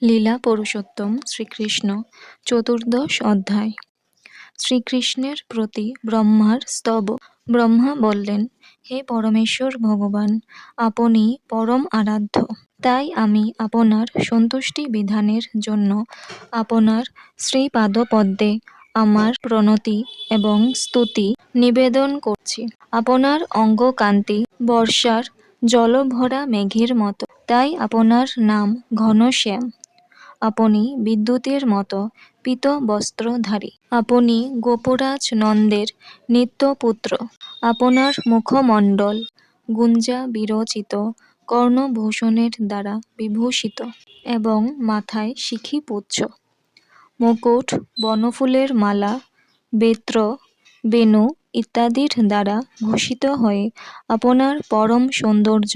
লীলা পুরুষোত্তম শ্রীকৃষ্ণ চতুর্দশ অধ্যায়। শ্রীকৃষ্ণের প্রতি ব্রহ্মার স্তব। ব্রহ্মা বললেন, হে পরমেশ্বর ভগবান, আপনি পরম আরাধ্য। তাই আমি আপনার সন্তুষ্টি বিধানের জন্য আপনার শ্রীপাদপদ্মে আমার প্রণতি এবং স্তুতি নিবেদন করছি। আপনার অঙ্গকান্তি বর্ষার জলভরা মেঘের মতো, তাই আপনার নাম ঘনশ্যাম। আপনি বিদ্যুতের মতো পীত বস্ত্রধারী। আপনি গোপরাজ নন্দের নিত্যপুত্র। আপনার মুখমণ্ডল গুঞ্জা বিরচিত কর্ণভূষণের দ্বারা বিভূষিত এবং মাথায় শিখিপুচ্ছ, মুকুট, বনফুলের মালা, বেত্র, বেণু ইত্যাদির দ্বারা ভূষিত হয়ে আপনার পরম সৌন্দর্য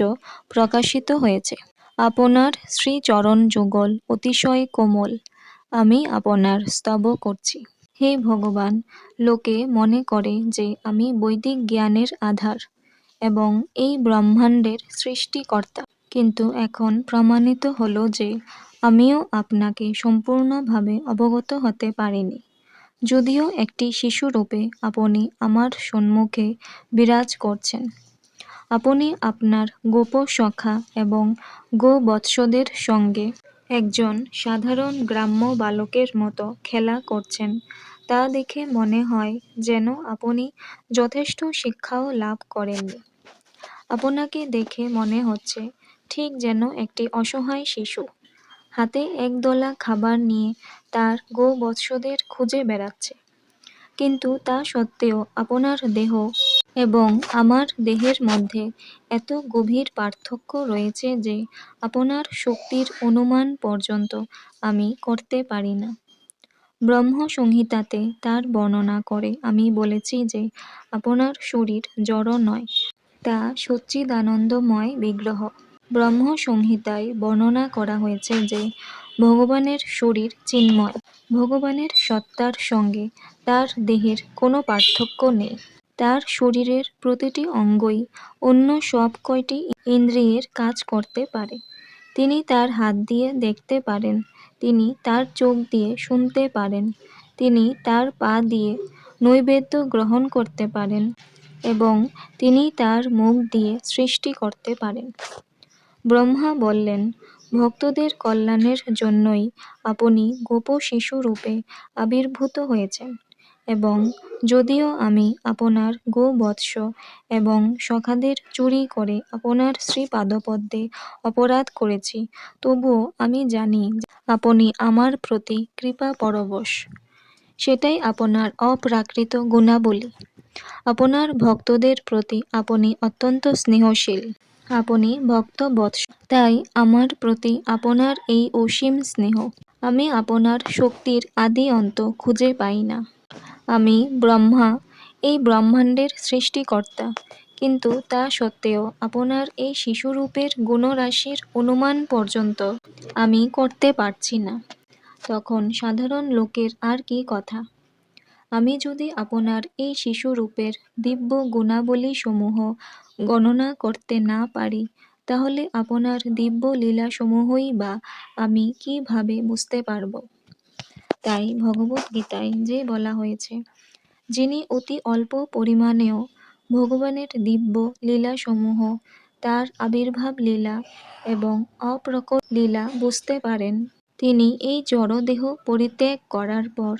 প্রকাশিত হয়েছে। আপনার শ্রীচরণ যুগল অতিশয় কোমল। আমি আপনার স্তব করছি। হে ভগবান, লোকে মনে করে যে আমি বৈদিক জ্ঞানের আধার এবং এই ব্রহ্মাণ্ডের সৃষ্টিকর্তা, কিন্তু এখন প্রমাণিত হলো যে আমিও আপনাকে সম্পূর্ণভাবে অবগত হতে পারিনি। যদিও একটি শিশুরূপে আপনি আমার সম্মুখে বিরাজ করছেন। আপনি আপনার গোপসখা এবং গোবৎসদের সঙ্গে একজন সাধারণ গ্রাম্য বালকের মতো খেলা করছেন, তা দেখে মনে হয় যেন আপনি যথেষ্ট শিক্ষাও লাভ করেননি। আপনাকে দেখে মনে হচ্ছে ঠিক যেন একটি অসহায় শিশু হাতে একদলা খাবার নিয়ে তার গোবৎসদের খুঁজে বেড়াচ্ছে। কিন্তু তা সত্ত্বেও আপনার দেহ এবং আমার দেহের মধ্যে এত গভীর পার্থক্য রয়েছে যে আপনার শক্তির অনুমান পর্যন্ত আমি করতে পারি না। ব্রহ্মসংহিতাতে তার বর্ণনা করে আমি বলেছি যে আপনার শরীর জড় নয়, তা সচ্চিদানন্দময় বিগ্রহ। ব্রহ্মসংহিতায় বর্ণনা করা হয়েছে যে ভগবানের শরীর চিন্ময়। ভগবানের সত্তার সঙ্গে তার দেহের কোনো পার্থক্য নেই। তার শরীরের প্রতিটি অঙ্গই অন্য সব কয়টি ইন্দ্রিয়ের কাজ করতে পারে। তিনি তার হাত দিয়ে দেখতে পারেন, তিনি তার চোখ দিয়ে শুনতে পারেন, তিনি তার পা দিয়ে নৈবেদ্য গ্রহণ করতে পারেন এবং তিনি তার মুখ দিয়ে সৃষ্টি করতে পারেন। ব্রহ্মা বললেন, ভক্তদের কল্যাণের জন্যই আপনি গোপশিশুরূপে আবির্ভূত হয়েছেন এবং যদিও আমি আপনার গোবৎস এবং সখাদের চুরি করে আপনার শ্রীপাদপদ্মে অপরাধ করেছি, তবুও আমি জানি আপনি আমার প্রতি কৃপা পরবশ। সেটাই আপনার অপ্রাকৃত গুণাবলী। আপনার ভক্তদের প্রতি আপনি অত্যন্ত স্নেহশীল। আপনি ভক্তবৎস, তাই আমার প্রতি আপনার এই অসীম স্নেহ। আমি আপনার শক্তির আদি অন্ত খুঁজে পাই না। আমি ব্রহ্মা, এই ব্রহ্মাণ্ডের সৃষ্টিকর্তা, কিন্তু তা সত্ত্বেও আপনার এই শিশুরূপের গুণরাশির অনুমান পর্যন্ত আমি করতে পারছি না। তখন সাধারণ লোকের আর কি কথা? আমি যদি আপনার এই শিশুরূপের দিব্য গুণাবলীসমূহ গণনা করতে না পারি, তাহলে আপনার দিব্য লীলাসমূহই বা আমি কিভাবে বুঝতে পারব? তাই ভগবদ্গীতায় যে বলা হয়েছে, যিনি অতি অল্প পরিমাণেও ভগবানের দিব্য লীলাসমূহ, তার আবির্ভাব লীলা এবং অপ্রকট লীলা বুঝতে পারেন, তিনি এই জড়দেহ পরিত্যাগ করার পর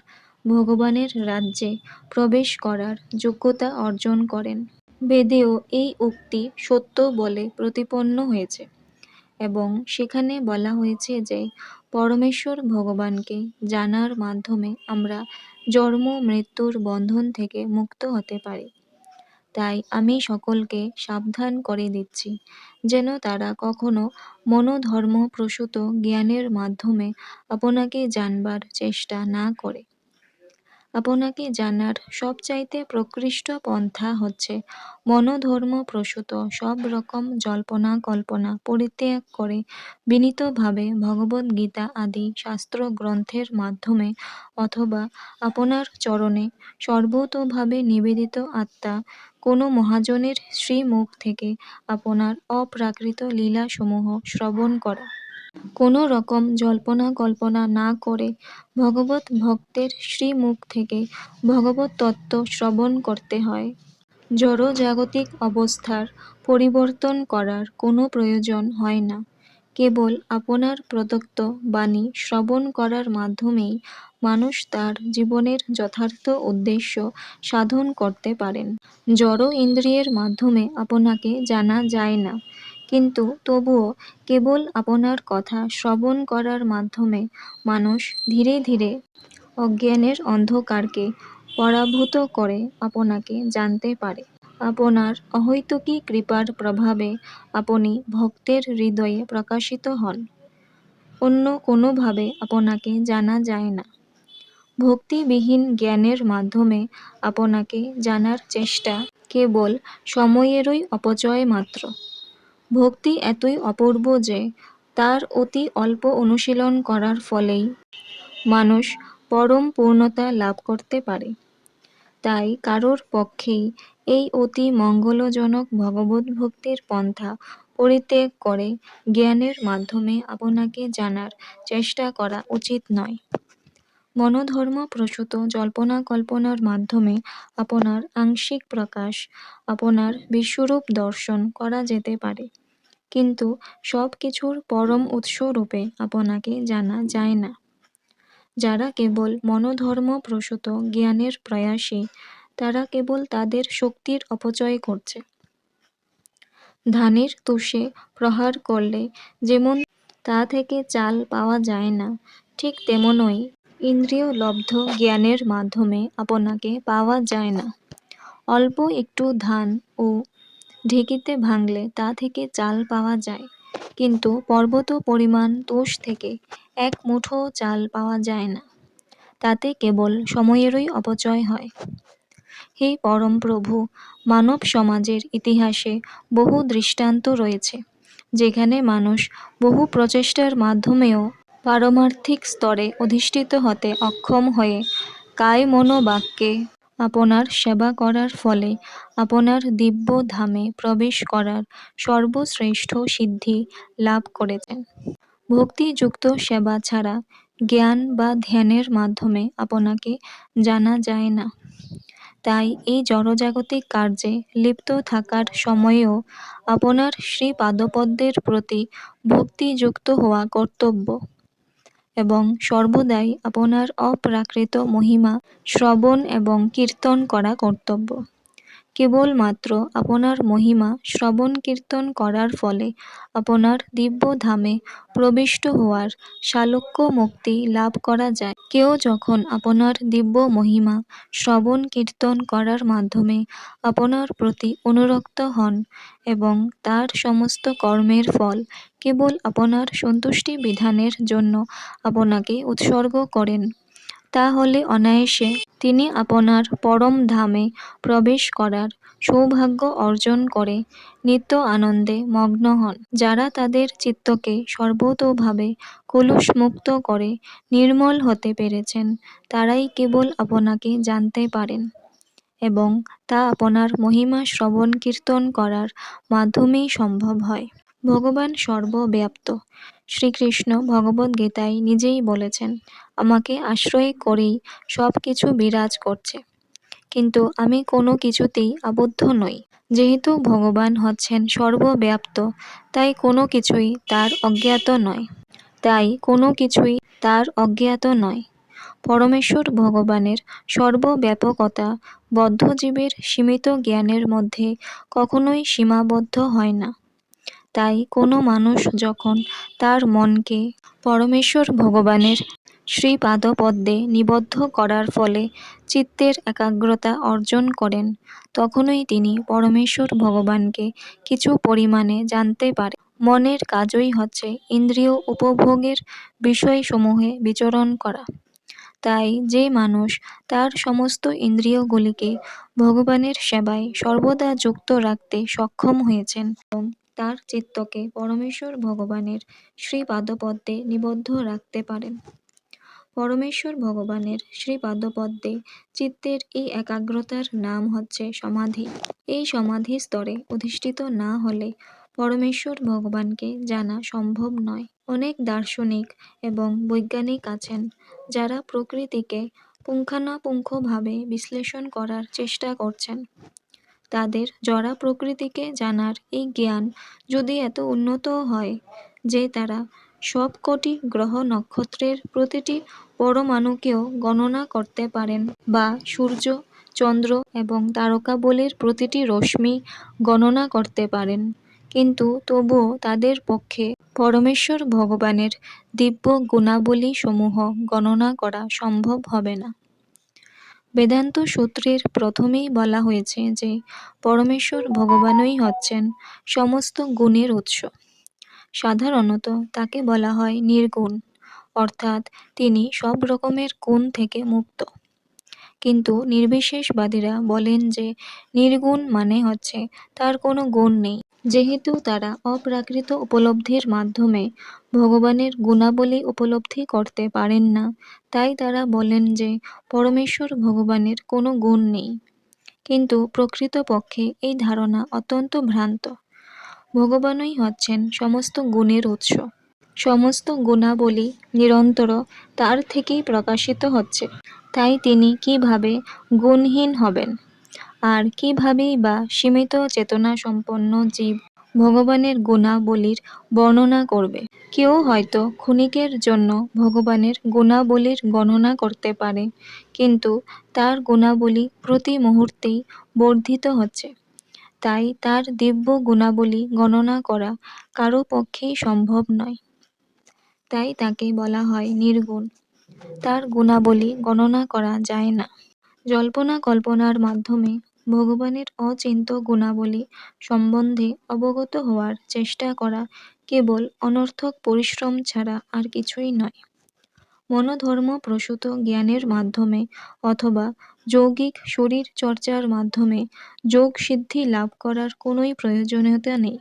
ভগবানের রাজ্যে প্রবেশ করার যোগ্যতা অর্জন করেন। বেদেও এই উক্তি সত্য বলে প্রতিপন্ন হয়েছে এবং সেখানে বলা হয়েছে যে পরমেশ্বর ভগবানকে জানার মাধ্যমে আমরা জন্ম মৃত্যুর বন্ধন থেকে মুক্ত হতে পারি। তাই আমি সকলকে সাবধান করে দিচ্ছি যেন তারা কখনো মনোধর্মপ্রসূত জ্ঞানের মাধ্যমে আপনাকে জানবার চেষ্টা না করে। আপনাকে জানার সবচাইতে প্রকৃষ্ট পন্থা হচ্ছে মনোধর্মপ্রসূত সব রকম জল্পনা কল্পনা পরিত্যাগ করে বিনীতভাবে ভগবদ্গীতা আদি শাস্ত্রগ্রন্থের মাধ্যমে অথবা আপনার চরণে সর্বতোভাবে নিবেদিত আত্মা কোনো মহাজনের শ্রীমুখ থেকে আপনার অপ্রাকৃত লীলাসমূহ শ্রবণ করা। কোনো রকম জল্পনা কল্পনা না করে ভগবত ভক্তের শ্রীমুখ থেকে ভগবত তত্ত্ব শ্রবণ করতে হয়। জড়জাগতিক অবস্থার পরিবর্তন করার কোনো প্রয়োজন হয় না। কেবল আপনার প্রদত্ত বাণী শ্রবণ করার মাধ্যমেই মানুষ তার জীবনের যথার্থ উদ্দেশ্য সাধন করতে পারেন। জড় ইন্দ্রিয়ের মাধ্যমে আপনাকে জানা যায় না, কিন্তু তবুও কেবল আপনার কথা শ্রবণ করার মাধ্যমে মানুষ ধীরে ধীরে অজ্ঞানের অন্ধকারকে পরাভূত করে আপনাকে জানতে পারে। আপনার অহৈতুকী কৃপার প্রভাবে আপনি ভক্তের হৃদয়ে প্রকাশিত হন। অন্য কোনোভাবে আপনাকে জানা যায় না। ভক্তিবিহীন জ্ঞানের মাধ্যমে আপনাকে জানার চেষ্টা কেবল সময়েরই অপচয় মাত্র। ভক্তি এতই অপূর্ব যে তার অতি অল্প অনুশীলন করার ফলেই মানুষ পরম পূর্ণতা লাভ করতে পারে। তাই কারোর পক্ষেই এই অতি মঙ্গলজনক ভগবত ভক্তির পন্থা পরিত্যাগ করে জ্ঞানের মাধ্যমে আপনাকে জানার চেষ্টা করা উচিত নয়। মনোধর্ম প্রসূত জল্পনা কল্পনার মাধ্যমে আপনার আংশিক প্রকাশ, আপনার বিশ্বরূপ দর্শন করা যেতে পারে, কিন্তু সব কিছুর পরম উৎসরূপে আপনাকে জানা যায় না। যারা কেবল মনোধর্ম প্রসূত জ্ঞানের প্রয়াসী, তারা কেবল তাদের শক্তির অপচয় করছে। ধানের তুষে প্রহার করলে যেমন তা থেকে চাল পাওয়া যায় না, ঠিক তেমনই ইন্দ্রিয়লব্ধ জ্ঞানের মাধ্যমে আপনাকে পাওয়া যায় না। অল্প একটু ধান ও ঢেঁকিতে ভাঙলে তা থেকে চাল পাওয়া যায়, কিন্তু পর্বত পরিমাণ তুষ থেকে এক মুঠো চাল পাওয়া যায় না। তাতে কেবল সময়েরই অপচয় হয়। হে পরম প্রভু, মানব সমাজের ইতিহাসে বহু দৃষ্টান্ত রয়েছে, যেখানে মানুষ বহু প্রচেষ্টার মাধ্যমেও পারমার্থিক স্তরে অধিষ্ঠিত হতে অক্ষম হয়ে কায় মনো বাক্যে আপনার সেবা করার ফলে আপনার দিব্য ধামে প্রবেশ করার সর্বশ্রেষ্ঠ সিদ্ধি লাভ করেছেন। ভক্তিযুক্ত সেবা ছাড়া জ্ঞান বা ধ্যানের মাধ্যমে আপনাকে জানা যায় না। তাই এই জড়জাগতিক কার্যে লিপ্ত থাকার সময়েও আপনার শ্রীপাদপদ্মের প্রতি ভক্তিযুক্ত হওয়া কর্তব্য এবং সর্বদাই আপনার অপ্রাকৃত মহিমা শ্রবণ এবং কীর্তন করা কর্তব্য। কেবলমাত্র আপনার মহিমা শ্রবণ কীর্তন করার ফলে আপনার দিব্য ধামে প্রবিষ্ট হওয়ার সালোক্য মুক্তি লাভ করা যায়। কেউ যখন আপনার দিব্য মহিমা শ্রবণ কীর্তন করার মাধ্যমে আপনার প্রতি অনুরক্ত হন এবং তার সমস্ত কর্মের ফল কেবল আপনার সন্তুষ্টি বিধানের জন্য আপনাকে উৎসর্গ করেন, তাহলে অনায়াসে তিনি আপনার পরম ধামে প্রবেশ করার সৌভাগ্য অর্জন করে নিত্য আনন্দে মগ্ন হন। যারা তাদের চিত্তকে সর্বতোভাবে কলুষমুক্ত করে নির্মল হতে পেরেছেন, তারাই কেবল আপনাকে জানতে পারেন, এবং তা আপনার মহিমা শ্রবণ কীর্তন করার মাধ্যমেই সম্ভব হয়। ভগবান সর্বব্যাপ্ত। শ্রীকৃষ্ণ ভগবদ্গীতায় নিজেই বলেছেন, আমাকে আশ্রয় করেই সব কিছু বিরাজ করছে, কিন্তু আমি কোনো কিছুতেই আবদ্ধ নই। যেহেতু ভগবান হচ্ছেন সর্বব্যাপ্ত, তাই কোনো কিছুই তার অজ্ঞাত নয়। পরমেশ্বর ভগবানের সর্বব্যাপকতা বদ্ধজীবের সীমিত জ্ঞানের মধ্যে কখনোই সীমাবদ্ধ হয় না। তাই কোনো মানুষ যখন তার মনকে পরমেশ্বর ভগবানের শ্রীপাদপদ্মে নিবদ্ধ করার ফলে চিত্তের একাগ্রতা অর্জন করেন, তখনই তিনি পরমেশ্বর ভগবানকে কিছু পরিমাণে জানতে পারেন। মনের কাজই হচ্ছে ইন্দ্রিয় উপভোগের বিষয়সমূহে বিচরণ করা। তাই যে মানুষ তার সমস্ত ইন্দ্রিয়গুলিকে ভগবানের সেবায় সর্বদা যুক্ত রাখতে সক্ষম হয়েছেন এবং তার চিত্তকে পরমেশ্বর ভগবানের শ্রীপাদপদ্মে নিবদ্ধ রাখতে পারেন। পরমেশ্বর ভগবানের শ্রীপাদপদ্মে চিত্তের এই একাগ্রতার নাম হচ্ছে সমাধি। এই সমাধি স্তরে অধিষ্ঠিত না হলে পরমেশ্বর ভগবানকে জানা সম্ভব নয়। অনেক দার্শনিক এবং বৈজ্ঞানিক আছেন যারা প্রকৃতিকে পুঙ্খানুপুঙ্খভাবে বিশ্লেষণ করার চেষ্টা করছেন। তাদের জড়া প্রকৃতিকে জানার এই জ্ঞান যদি এত উন্নত হয় যে তারা সবকটি গ্রহ নক্ষত্রের প্রতিটি পরমাণুকেও গণনা করতে পারেন, বা সূর্য, চন্দ্র এবং তারকাবলীর প্রতিটি রশ্মি গণনা করতে পারেন, কিন্তু তবুও তাদের পক্ষে পরমেশ্বর ভগবানের দিব্য গুণাবলী সমূহ গণনা করা সম্ভব হবে না। বেদান্ত সূত্রের প্রথমেই বলা হয়েছে যে পরমেশ্বর ভগবানই হচ্ছেন সমস্ত গুণের উৎস। সাধারণত তাকে বলা হয় নির্গুণ, অর্থাৎ তিনি সব রকমের গুণ থেকে মুক্ত। কিন্তু নির্বিশেষবাদীরা বলেন যে নির্গুণ মানে হচ্ছে তার কোনো গুণ নেই। যেহেতু তারা অপ্রাকৃত উপলব্ধির মাধ্যমে ভগবানের গুণাবলী উপলব্ধি করতে পারেন না, তাই তারা বলেন যে পরমেশ্বর ভগবানের কোনো গুণ নেই। কিন্তু প্রকৃতপক্ষে এই ধারণা অত্যন্ত ভ্রান্ত। ভগবানই হচ্ছেন সমস্ত গুণের উৎস। সমস্ত গুণাবলী নিরন্তর তার থেকেই প্রকাশিত হচ্ছে। তাই তিনি কিভাবে গুণহীন হবেন? আর কিভাবেই বা সীমিত চেতনা সম্পন্ন জীব ভগবানের গুণাবলীর বর্ণনা করবে? কেউ হয়তো ক্ষণিকের জন্য ভগবানের গুণাবলীর গণনা করতে পারে, কিন্তু তার গুণাবলী প্রতি মুহূর্তেই বর্ধিত হচ্ছে। তাই তার দিব্য গুণাবলী গণনা করা কারো পক্ষেই সম্ভব নয়। তাই তাকে বলা হয় নির্গুণ। তার গুণাবলী গণনা করা যায় না। জল্পনা কল্পনার মাধ্যমে ভগবানের অচিন্ত্য গুণাবলী সম্বন্ধে অবগত হওয়ার চেষ্টা করা কেবল অনর্থক পরিশ্রম ছাড়া আর কিছুই নয়। মনোধর্ম প্রসূত জ্ঞানের মাধ্যমে অথবা যৌগিক শরীর চর্চার মাধ্যমে যোগ সিদ্ধি লাভ করার কোনোই প্রয়োজনীয়তা নেই।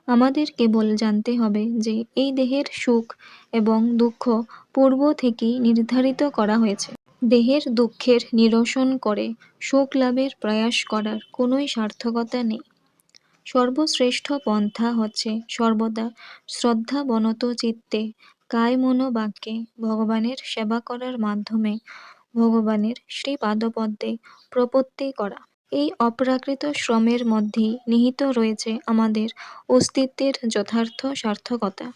আমাদের কেবল জানতে হবে যে এই দেহের সুখ এবং দুঃখ পূর্ব থেকেই নির্ধারিত করা হয়েছে। দেহের দুঃখের নিরসন করে সুখ লাভের প্রয়াস করার কোনোই সার্থকতা নেই। সর্বশ্রেষ্ঠ পন্থা হচ্ছে সর্বদা শ্রদ্ধাবনত চিত্তে কায় মনো বাক্যে ভগবানের সেবা করার মাধ্যমে ভগবানের শ্রীপাদপদ্মে প্রপত্তি করা। এই অপ্রাকৃত শ্রমের মধ্যেই নিহিত রয়েছে আমাদের অস্তিত্বের যথার্থ সার্থকতা।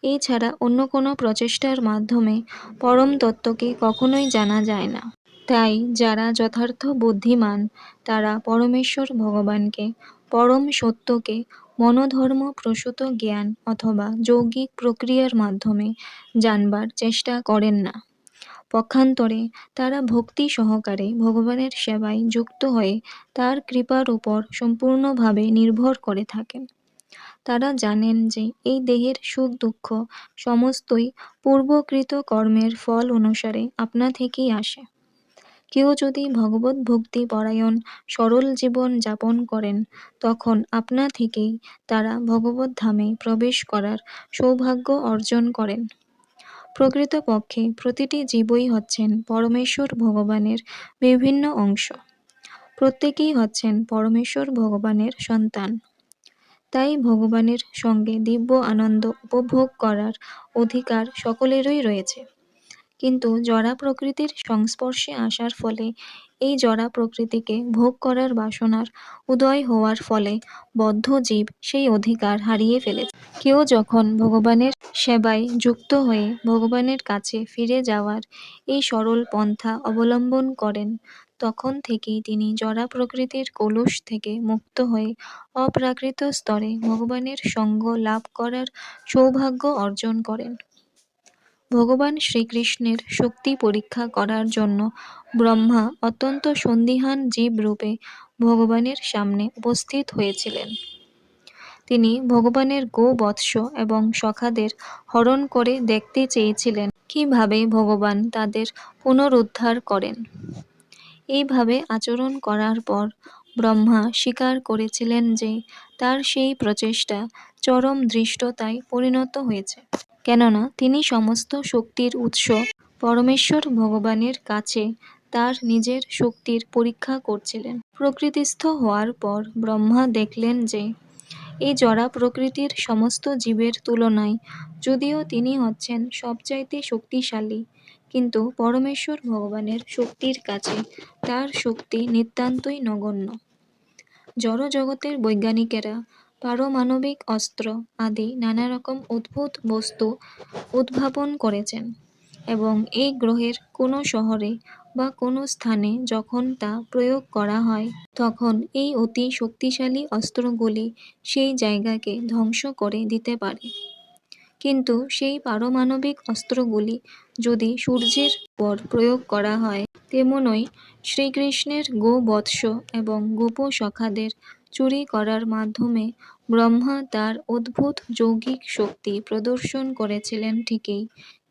এছাড়া অন্য কোনো প্রচেষ্টার মাধ্যমে পরম তত্ত্বকে কখনোই জানা যায় না। তাই যারা যথার্থ বুদ্ধিমান তারা পরমেশ্বর ভগবানকে, পরম সত্যকে মনোধর্ম প্রসূত জ্ঞান অথবা যৌগিক প্রক্রিয়ার মাধ্যমে জানবার চেষ্টা করেন না। পক্ষান্তরে তারা ভক্তি সহকারে ভগবানের সেবায় যুক্ত হয়ে তার কৃপার উপর সম্পূর্ণভাবে নির্ভর করে থাকেন। তারা জানেন যে এই দেহের সুখ দুঃখ সমস্তই পূর্বকৃত কর্মের ফল অনুসারে আপনা থেকেই আসে। কেউ যদি ভগবত ভক্তি পরায়ণ সরল জীবন যাপন করেন, তখন আপনা থেকেই তারা ভগবত ধামে প্রবেশ করার সৌভাগ্য অর্জন করেন। প্রকৃতপক্ষে প্রতিটি জীবই হচ্ছেন পরমেশ্বর ভগবানের বিভিন্ন অংশ। প্রত্যেকেই হচ্ছেন পরমেশ্বর ভগবানের সন্তান। তাই ভগবানের সঙ্গে দিব্য আনন্দ উপভোগ করার অধিকার সকলেরই রয়েছে। কিন্তু জড়া প্রকৃতির সংস্পর্শে আসার ফলে এই জড়া প্রকৃতিকে ভোগ করার বাসনার উদয় হওয়ার ফলে বদ্ধ জীব সেই অধিকার হারিয়ে ফেলেছে। কেউ যখন ভগবানের সেবায় যুক্ত হয়ে ভগবানের কাছে ফিরে যাওয়ার এই সরল পন্থা অবলম্বন করেন, তখন থেকেই তিনি জড়া প্রকৃতির কলুষ থেকে মুক্ত হয়ে অপ্রাকৃত স্তরে ভগবানের সঙ্গ লাভ করার সৌভাগ্য অর্জন করেন। ভগবান শ্রীকৃষ্ণের শক্তি পরীক্ষা করার জন্য ব্রহ্মা অত্যন্ত সন্দিহান জীব রূপে ভগবানের সামনে উপস্থিত হয়েছিলেন। তিনি ভগবানের গোবৎস এবং সখাদের হরণ করে দেখতে চেয়েছিলেন কিভাবে ভগবান তাদের পুনরুদ্ধার করেন। এইভাবে আচরণ করার পর ব্রহ্মা স্বীকার করেছিলেন যে তার সেই প্রচেষ্টা চরম ধৃষ্টতায় পরিণত হয়েছে, কেননা তিনি সমস্ত শক্তির উৎস পরমেশ্বর ভগবানের কাছে তার নিজের শক্তির পরীক্ষা করছিলেন। প্রকৃতিস্থ হওয়ার পর ব্রহ্মা দেখলেন যে এই জড়া প্রকৃতির সমস্ত জীবের তুলনায় যদিও তিনি হচ্ছেন সবচাইতে শক্তিশালী, কিন্তু পরমেশ্বর ভগবানের শক্তির কাছে তার শক্তি নিতান্তই নগণ্য। জড় জগতের বৈজ্ঞানিকেরা পারমাণবিক অস্ত্র আদি নানা রকম অদ্ভুত বস্তু উদ্ভাবন করেছেন, এবং এই গ্রহের কোনো শহরে বা কোনো স্থানে যখন তা প্রয়োগ করা হয়, তখন এই অতি শক্তিশালী অস্ত্রগুলি সেই জায়গাকে ধ্বংস করে দিতে পারে। কিন্তু সেই পারমাণবিক অস্ত্রগুলি যদি সূর্যের উপর প্রয়োগ করা হয়, তেমনই শ্রীকৃষ্ণের গোবৎস এবং গোপসখাদের চুরি করার মাধ্যমে ব্রহ্মা তার অদ্ভুত যৌগিক শক্তি প্রদর্শন করেছিলেন ঠিকই,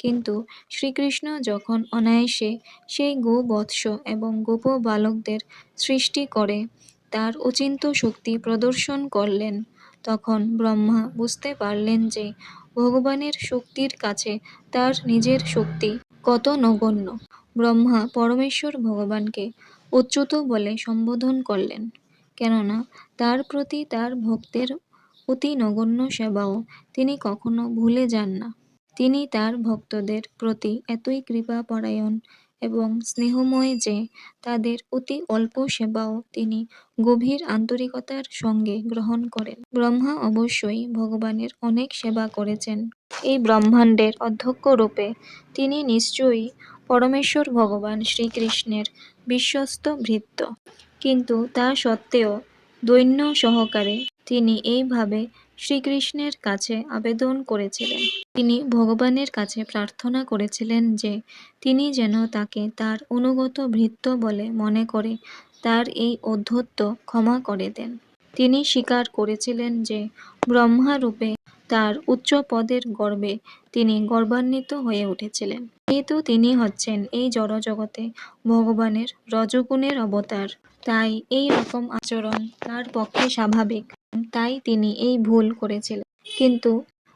কিন্তু শ্রীকৃষ্ণ যখন অনায়াসে সেই গোবৎস এবং গোপ বালকদের সৃষ্টি করে তার অচিন্ত্য শক্তি প্রদর্শন করলেন, তখন ব্রহ্মা বুঝতে পারলেন যে ভগবানের শক্তির কাছে তার নিজের শক্তি কত নগণ্য। ব্রহ্মা পরমেশ্বর ভগবানকে অচ্যুত বলে সম্বোধন করলেন, কেননা তার প্রতি তার ভক্তের অতি নগণ্য সেবাও তিনি কখনো ভুলে যান না। তিনি তার ভক্তদের প্রতি এতই কৃপাপরায়ণ এবং স্নেহময় যে তাদের অতি অল্প সেবাও তিনি গভীর আন্তরিকতার সঙ্গে গ্রহণ করেন। ব্রহ্মা অবশ্যই ভগবানের অনেক সেবা করেছেন। এই ব্রহ্মাণ্ডের অধ্যক্ষ রূপে তিনি নিশ্চয়ই পরমেশ্বর ভগবান শ্রীকৃষ্ণের বিশ্বস্ত ভৃত্য, কিন্তু তা সত্ত্বেও দৈন্য সহকারে তিনি এইভাবে শ্রীকৃষ্ণের কাছে আবেদন করেছিলেন। তিনি ভগবানের কাছে প্রার্থনা করেছিলেন যে তিনি যেন তাকে তার অনুগত ভৃত্য বলে মনে করে তার এই ঔদ্ধত্য ক্ষমা করে দেন। তিনি স্বীকার করেছিলেন যে ব্রহ্মা রূপে তার উচ্চ পদের গর্বে তিনি গর্বান্বিত হয়ে উঠেছিলেন। যেহেতু তিনি হচ্ছেন এই জড়জগতে ভগবানের রজগুণের অবতার, তাই এই রকম আচরণ তার পক্ষে স্বাভাবিক, তাই তিনি এই ভুল করেছিলেন। কিন্তু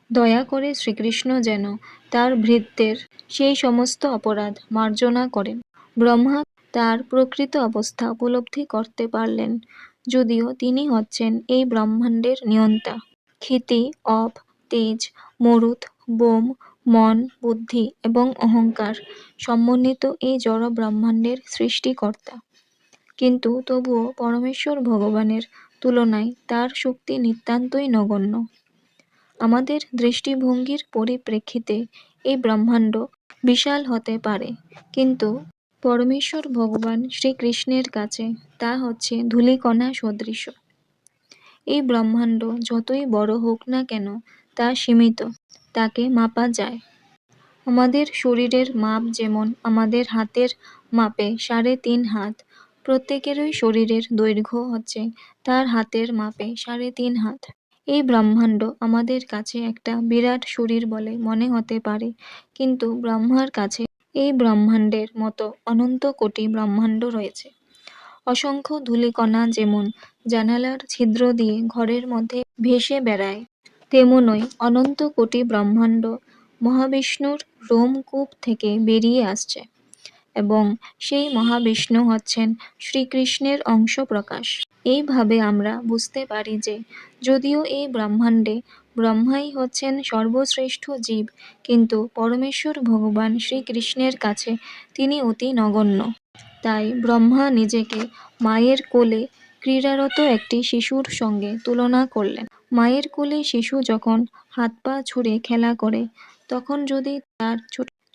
দয়া করে শ্রীকৃষ্ণ যেন তার ভৃত্যের সেই সমস্ত অপরাধ মার্জনা করেন। ব্রহ্মা তার প্রকৃত অবস্থা উপলব্ধি করতে পারলেন, যদিও তিনি হচ্ছেন এই ব্রহ্মাণ্ডের নিয়ন্তা। ক্ষিতি, অপ, তেজ, মরুত, বোম, মন, বুদ্ধি এবং অহংকার সমন্বিত এই জড় ব্রহ্মাণ্ডের সৃষ্টিকর্তা, কিন্তু তবুও পরমেশ্বর ভগবানের তুলনায় তার শক্তি নিতান্তই নগণ্য। আমাদের দৃষ্টিভঙ্গির পরিপ্রেক্ষিতে এই ব্রহ্মাণ্ড বিশাল হতে পারে, কিন্তু পরমেশ্বর ভগবান শ্রীকৃষ্ণের কাছে তা হচ্ছে ধূলিকণা সদৃশ। এই ব্রহ্মাণ্ড যতই বড় হোক না কেন তা সীমিত, তাকে মাপা যায়। আমাদের শরীরের মাপ যেমন আমাদের হাতের মাপে 3.5 হাত, প্রত্যেকেরই শরীরের দৈর্ঘ্য হচ্ছে তার হাতের মাপে 3.5 হাত। এই ব্রহ্মাণ্ড আমাদের কাছে একটা বিরাট শরীর বলে মনে হতে পারে, কিন্তু ব্রহ্মার কাছে এই ব্রহ্মাণ্ডের মতো অনন্ত কোটি ব্রহ্মাণ্ড রয়েছে। অসংখ্য ধূলিকণা যেমন জানালার ছিদ্র দিয়ে ঘরের মধ্যে ভেসে বেড়ায়, তেমনই অনন্ত কোটি ব্রহ্মাণ্ড মহাবিষ্ণুর রোমকূপ থেকে বেরিয়ে আসছে, এবং সেই মহাবিষ্ণু হচ্ছেন শ্রীকৃষ্ণের অংশ প্রকাশ। এইভাবে আমরা বুঝতে পারি যে যদিও এই ব্রহ্মাণ্ডে ব্রহ্মাই হচ্ছেন সর্বশ্রেষ্ঠ জীব, কিন্তু পরমেশ্বর ভগবান শ্রীকৃষ্ণের কাছে তিনি অতি নগণ্য। তাই ব্রহ্মা নিজেকে মায়ের কোলে ক্রীড়ারত একটি শিশুর সঙ্গে তুলনা করলেন। মায়ের কোলে শিশু যখন হাত পা ছুড়ে খেলা করে, তখন যদি তার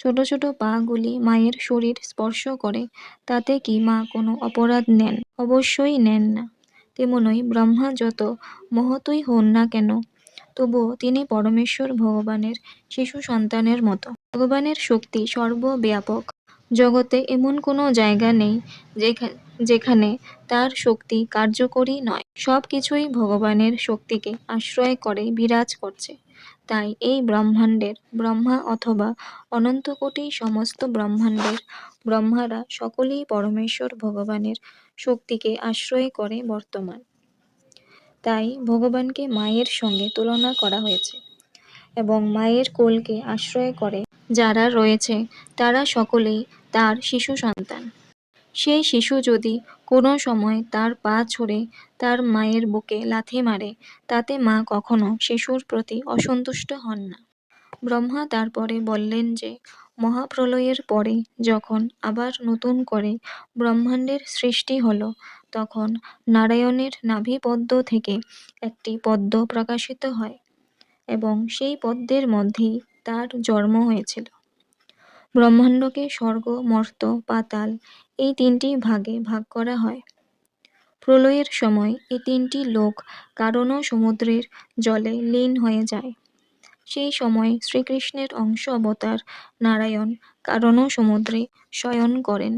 ছোট ছোট পা গুলি মায়ের শরীর স্পর্শ করে, তাতে কি মা কোনো অপরাধ নেন? অবশ্যই নেন না। তেমনই ব্রহ্মা যত মহতই হন না কেন, তবুও তিনি পরমেশ্বর ভগবানের শিশু সন্তানের মতো। ভগবানের শক্তি সর্বব্যাপক। জগতে এমন কোনো জায়গা নেই যেখানে তার শক্তি কার্যকরী নয়। সব কিছুই ভগবানের শক্তিকে আশ্রয় করে বিরাজ করছে। তাই এই ব্রহ্মাণ্ডের ব্রহ্মা অথবা অনন্ত কোটি সমস্ত ব্রহ্মাণ্ডের ব্রহ্মারা সকলেই পরমেশ্বর ভগবানের শক্তিকে আশ্রয় করে বর্তমান। তাই ভগবানকে মায়ের সঙ্গে তুলনা করা হয়েছে, এবং মায়ের কোলকে আশ্রয় করে যারা রয়েছে তারা সকলেই তার শিশু সন্তান। সেই শিশু যদি কোনো সময় তার পা ছুঁড়ে তার মায়ের বুকে লাথি মারে, তাতে মা কখনো শিশুর প্রতি অসন্তুষ্ট হন না। ব্রহ্মা তারপরে বললেন যে মহাপ্রলয়ের পরে যখন আবার নতুন করে ব্রহ্মাণ্ডের সৃষ্টি হলো, তখন নারায়ণের নাভিপদ্ম থেকে একটি পদ্ম প্রকাশিত হয় এবং সেই পদ্মের মধ্যেই তার জন্ম হয়েছিল। ব্রহ্মাণ্ডকে স্বর্গ, মর্ত্য, পাতাল এই তিনটি ভাগে ভাগ করা হয়। প্রলয়ের সময় এই তিনটি লোক কারণ সমুদ্রের জলে লীন হয়ে যায়। সেই সময় শ্রীকৃষ্ণের অংশ অবতার নারায়ণ কারণ সমুদ্রে শয়ন করেন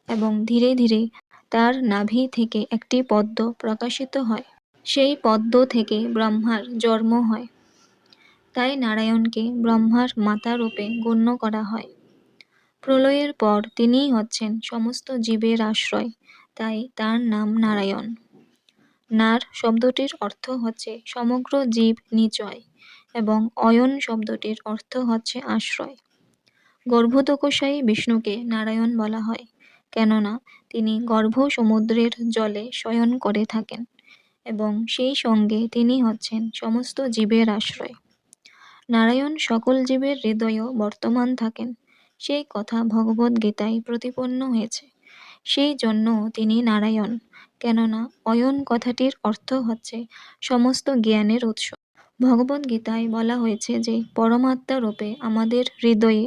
এবং ধীরে ধীরে তার নাভি থেকে একটি পদ্ম প্রকাশিত হয়। সেই পদ্ম থেকে ব্রহ্মার জন্ম হয়। তাই নারায়ণকে ব্রহ্মার মাতা রূপে গণ্য করা হয়। প্রলয়ের পর তিনিই হচ্ছেন সমস্ত জীবের আশ্রয়, তাই তার নাম নারায়ণ। নার শব্দটির অর্থ হচ্ছে সমগ্র জীব নিচয় এবং অয়ন শব্দটির অর্থ হচ্ছে আশ্রয়। গর্ভোদকশায়ী বিষ্ণুকে নারায়ণ বলা হয়, কেননা তিনি গর্ভ সমুদ্রের জলে শয়ন করে থাকেন এবং সেই সঙ্গে তিনি হচ্ছেন সমস্ত জীবের আশ্রয়। নারায়ণ সকল জীবের হৃদয়েও বর্তমান থাকেন, সেই কথা ভগবদ্গীতায় প্রতিপন্ন হয়েছে। সেই জন্য তিনি নারায়ণ, কেননা অয়ন কথাটির অর্থ হচ্ছে সমস্ত জ্ঞানের উৎস। ভগবদ্গীতায় বলা হয়েছে যে পরমাত্মা রূপে আমাদের হৃদয়ে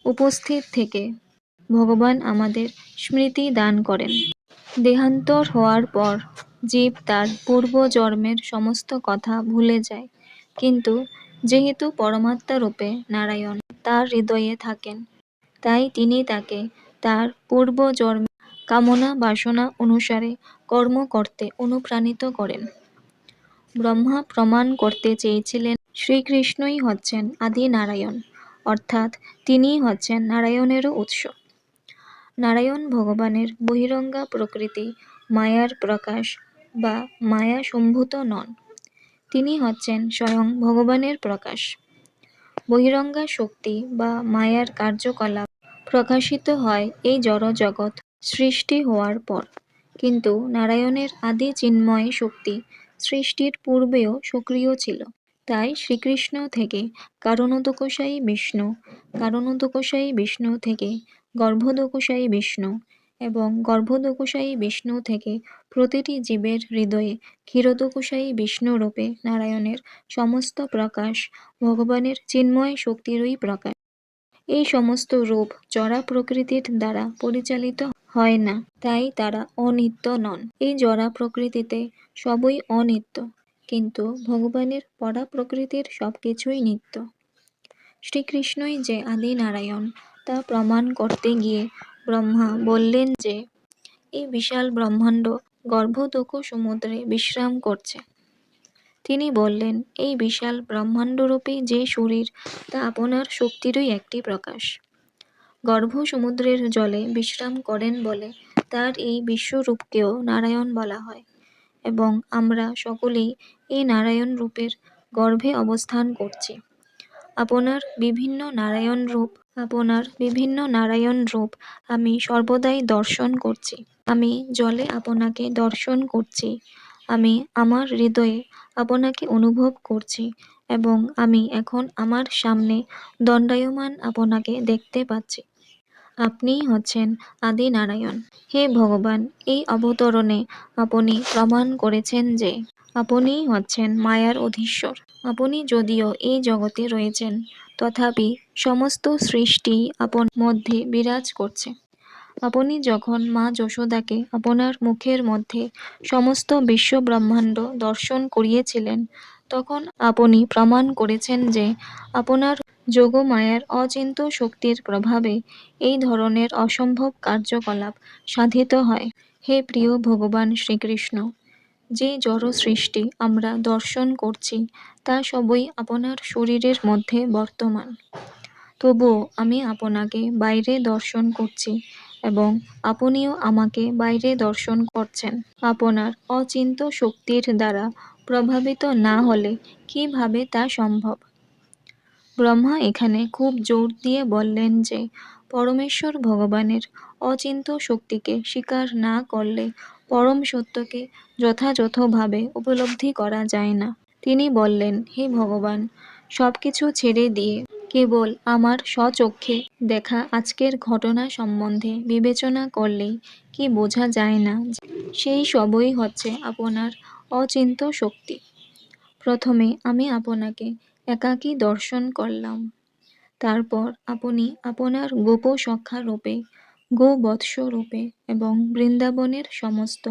উপস্থিত থেকে ভগবান আমাদের স্মৃতি দান করেন। দেহান্তর হওয়ার পর জীব তার পূর্ব জন্মের সমস্ত কথা ভুলে যায়, কিন্তু যেহেতু পরমাত্মা রূপে নারায়ণ তার হৃদয়ে থাকেন, তাই তিনি তাকে তার পূর্ব জন্মের কামনা বাসনা অনুসারে কর্ম করতে অনুপ্রাণিত করেন। ব্রহ্মা প্রমাণ করতে চেয়েছিলেন শ্রীকৃষ্ণই হচ্ছেন আদি নারায়ণ, অর্থাৎ তিনিই হচ্ছেন নারায়ণেরও উৎস। নারায়ণ ভগবানের বহিরঙ্গা প্রকৃতি, মায়ার প্রকাশ বা মায়া সম্ভূত নন। তিনি হচ্ছেন স্বয়ং ভগবানের প্রকাশ। বহিরঙ্গা শক্তি বা মায়ার কার্যকলাপ প্রকাশিত হয় এই জড় জগৎ সৃষ্টি হওয়ার পর, কিন্তু নারায়ণের আদি চিন্ময় শক্তি সৃষ্টির পূর্বেও সক্রিয় ছিল। তাই শ্রীকৃষ্ণ থেকে কারণোদকশায়ী বিষ্ণু, কারণোদকশায়ী বিষ্ণু থেকে গর্ভোদকশায়ী বিষ্ণু এবং গর্ভোদকশায়ী বিষ্ণু থেকে প্রতিটি জীবের হৃদয়ে ক্ষীরোদকশায়ী বিষ্ণু রূপে নারায়ণের সমস্ত প্রকাশ ভগবানের চিন্ময় শক্তিরই প্রকাশ। এই সমস্ত রূপ জড়া প্রকৃতির দ্বারা পরিচালিত হয় না, তাই তারা অনিত্য নন। এই জড়া প্রকৃতিতে সবই অনিত্য, কিন্তু ভগবানের পরা প্রকৃতির সবকিছুই নিত্য। শ্রীকৃষ্ণই যে আদি নারায়ণ তা প্রমাণ করতে গিয়ে ব্রহ্মা বললেন যে এই বিশাল ব্রহ্মাণ্ড গর্ভোদক সমুদ্রে বিশ্রাম করছে। তিনি বললেন এই বিশাল ব্রহ্মাণ্ডরূপী যে শরীর তা আপনার শক্তিরই একটি প্রকাশ। গর্ভ সমুদ্রের জলে বিশ্রাম করেন বলে তার এই বিশ্বরূপকেও নারায়ণ বলা হয় এবং আমরা সকলেই এই নারায়ণ রূপের গর্ভে অবস্থান করছি। আপনার বিভিন্ন নারায়ণ রূপ আমি সর্বদাই দর্শন করছি। আমি জলে আপনাকে দর্শন করছি, আমি আমার হৃদয়ে আপনাকে অনুভব করছি এবং আমি এখন আমার সামনে দণ্ডায়মান আপনাকে দেখতে পাচ্ছি। আপনিই হচ্ছেন আদি নারায়ণ। হে ভগবান, এই অবতরণে আপনি প্রমাণ করেছেন যে আপনিই হচ্ছেন মায়ার অধীশ্বর। আপনি যদিও এই জগতে রয়েছেন, তথাপি সমস্ত সৃষ্টি আপনার মধ্যে বিরাজ করছে। আপনি যখন মা যশোদাকে আপনার মুখের মধ্যে সমস্ত বিশ্ব ব্রহ্মাণ্ড দর্শন করিয়েছিলেন, তখন আপনি প্রমাণ করেছেন যে আপনার যোগমায়ার অচিন্ত্য শক্তির প্রভাবে এই ধরনের অসম্ভব কার্যকলাপ সাধিত হয়। হে প্রিয় ভগবান শ্রীকৃষ্ণ, যে জড় সৃষ্টি আমরা দর্শন করছি তা সবই আপনার শরীরের মধ্যে বর্তমান। তবুও আমি আপনাকে বাইরে দর্শন করছি এবং আপনিও আমাকে বাইরে দর্শন করছেন। আপনার অচিন্ত্য শক্তির দ্বারা প্রভাবিত না হলে কিভাবে তা সম্ভব? ব্রহ্মা এখানে খুব জোর দিয়ে বললেন যে পরমেশ্বর ভগবানের অচিন্ত শক্তিকে স্বীকার না করলে পরম সত্যকে যথাযথভাবে উপলব্ধি করা যায় না। তিনি বললেন, হে ভগবান, সবকিছু ছেড়ে দিয়ে কেবল আমার স্বচক্ষে দেখা আজকের ঘটনা সম্বন্ধে বিবেচনা করলেই কি বোঝা যায় না যে সেই সবই হচ্ছে আপনার অচিন্ত শক্তি। প্রথমে আমি আপনাকে একাকী দর্শন করলাম, তারপর আপনি আপনার গোপসখা রূপে, গোবৎস রূপে এবং বৃন্দাবনের সমস্ত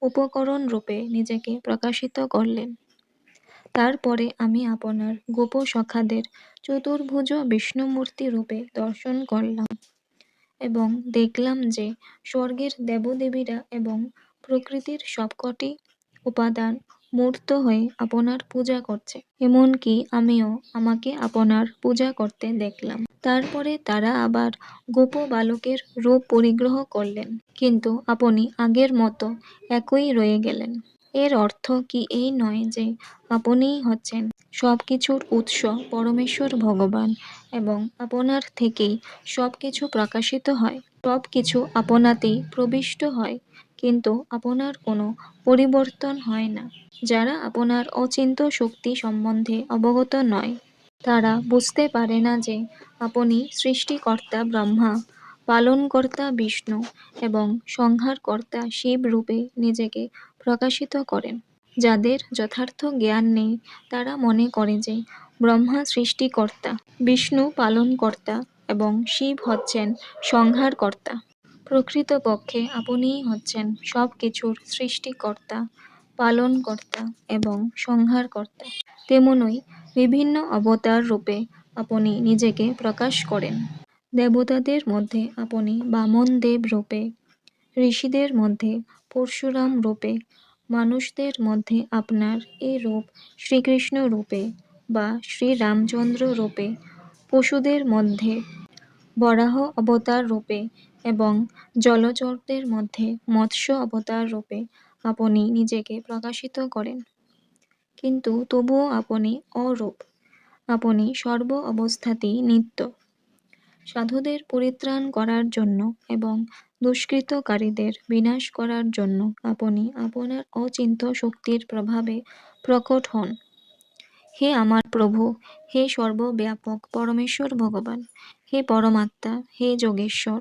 উপকরণ রূপে নিজেকে প্রকাশিত করলেন। তারপরে আমি আপনার গোপসখাদের চতুর্ভুজ বিষ্ণুমূর্তি রূপে দর্শন করলাম এবং দেখলাম যে স্বর্গের দেবদেবীরা এবং প্রকৃতির সবকটি উপাদান মূর্ত হয়ে আপনার পূজা করছে। এমনকি আমিও আমাকে আপনার পূজা করতে দেখলাম। তারপরে তারা আবার গোপ বালকের রূপ পরিগ্রহ করলেন, কিন্তু আপনি আগের মতো একই রয়ে গেলেন। এর অর্থ কি এই নয় যে আপনিই হচ্ছেন সবকিছুর উৎস পরমেশ্বর ভগবান এবং আপনার থেকেই সবকিছু প্রকাশিত হয়, সবকিছু আপনাতেই প্রবিষ্ট হয়, কিন্তু আপনার কোনো পরিবর্তন হয় না? যারা আপনার অচিন্ত শক্তি সম্বন্ধে অবগত নয় তারা বুঝতে পারে না যে আপনি সৃষ্টিকর্তা ব্রহ্মা, পালনকর্তা বিষ্ণু এবং সংহারকর্তা শিব রূপে নিজেকে প্রকাশিত করেন। যাদের যথার্থ জ্ঞান নেই তারা মনে করে যে ব্রহ্মা সৃষ্টিকর্তা, বিষ্ণু পালনকর্তা এবং শিব হচ্ছেন সংহারকর্তা। প্রকৃতপক্ষে আপনিই হচ্ছেন সব কিছুর সৃষ্টিকর্তা, পালনকর্তা এবং সংহারকর্তা। তেমনই বিভিন্ন অবতার রূপে আপনি নিজেকে প্রকাশ করেন। দেবতাদের মধ্যে আপনি বামন দেব রূপে, ঋষিদের মধ্যে পরশুরাম রূপে, মানুষদের মধ্যে আপনার এই রূপ শ্রীকৃষ্ণ রূপে বা শ্রীরামচন্দ্র রূপে, পশুদের মধ্যে বরাহ অবতার রূপে এবং জলচরদের মধ্যে মৎস্য অবতার রূপে আপনি নিজেকে প্রকাশিত করেন। কিন্তু তবুও আপনি অরূপ, আপনি সর্ব অবস্থাতেই নিত্য। সাধুদের পরিত্রাণ করার জন্য এবং দুষ্কৃতকারীদের বিনাশ করার জন্য আপনি আপনার অচিন্ত শক্তির প্রভাবে প্রকট হন। হে আমার প্রভু, হে সর্বব্যাপক পরমেশ্বর ভগবান, হে পরমাত্মা, হে যোগেশ্বর,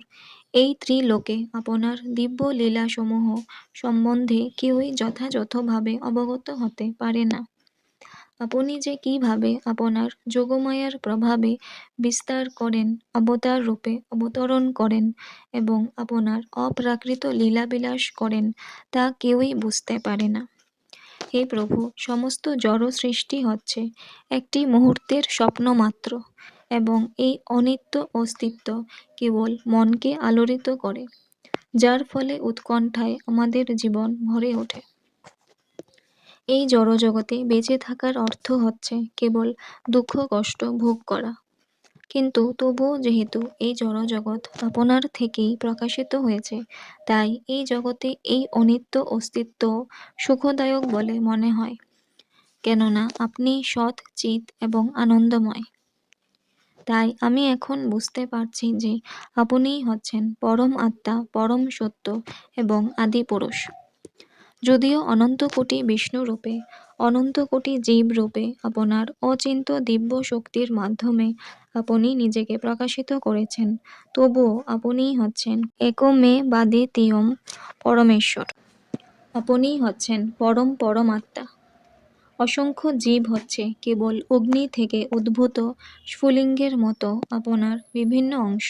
এই ত্রিলোকে আপনার দিব্য লীলাসমূহ সম্বন্ধে কেউই যথাযথভাবে অবগত হতে পারে না। আপনি যে কিভাবে আপনার যোগমায়ার প্রভাবে বিস্তার করেন, অবতার রূপে অবতরণ করেন এবং আপনার অপ্রাকৃত লীলাবিলাস করেন তা কেউই বুঝতে পারে না। হে প্রভু, সমস্ত জড় সৃষ্টি হচ্ছে একটি মুহূর্তের স্বপ্ন মাত্র এবং এই অনিত্য অস্তিত্ব কেবল মনকে আলোড়িত করে, যার ফলে উৎকণ্ঠায় আমাদের জীবন ভরে ওঠে। এই জড়জগতে বেঁচে থাকার অর্থ হচ্ছে কেবল দুঃখ কষ্ট ভোগ করা। কিন্তু তবুও যেহেতু এই জড়জগৎ আপনার থেকেই প্রকাশিত হয়েছে, তাই এই জগতে এই অনিত্য অস্তিত্ব সুখদায়ক বলে মনে হয়, কেননা আপনি সৎ, চিৎ এবং আনন্দময়। তাই আমি এখন বুঝতে পারছি যে আপনিই হচ্ছেন পরম আত্মা, পরম সত্য এবং আদিপুরুষ। যদিও অনন্ত কোটি বিষ্ণু রূপে, অনন্ত কোটি জীব রূপে আপনার অচিন্ত দিব্য শক্তির মাধ্যমে আপনি নিজেকে প্রকাশিত করেছেন, তবুও আপনিই হচ্ছেন একমেবাদ্বিতীয়ম পরমেশ্বর। আপনিই হচ্ছেন পরম পরমাত্মা। অসংখ্য জীব হচ্ছে কেবল অগ্নি থেকে উদ্ভূত স্ফুলিঙ্গের মতো আপনার বিভিন্ন অংশ।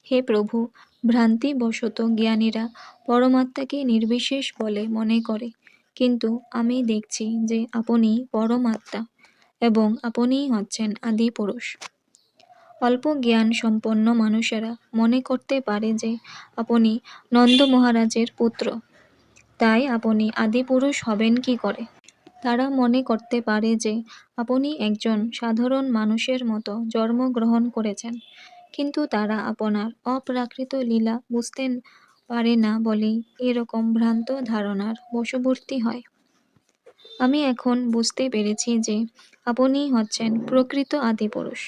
হে প্রভু, ভ্রান্তিবশত জ্ঞানীরা পরমাত্মাকে নির্বিশেষ বলে মনে করে, কিন্তু আমি দেখছি যে আপনি পরমাত্মা এবং আপনিই হচ্ছেন আদিপুরুষ। অল্প জ্ঞান সম্পন্ন মানুষেরা মনে করতে পারে যে আপনি নন্দ মহারাজের পুত্র, তাই আপনি আদিপুরুষ হবেন কি করে? তারা মনে করতে পারে যে আপনি একজন সাধারণ মানুষের মতো জন্মগ্রহণ করেছেন, কিন্তু তারা আপনার অপ্রাকৃত লীলা বুঝতে পারে না বলেই এরকম ভ্রান্ত ধারণার বশবর্তী হয়। আমি এখন বুঝতে পেরেছি যে আপনিই হচ্ছেন প্রকৃত আদিপুরুষ।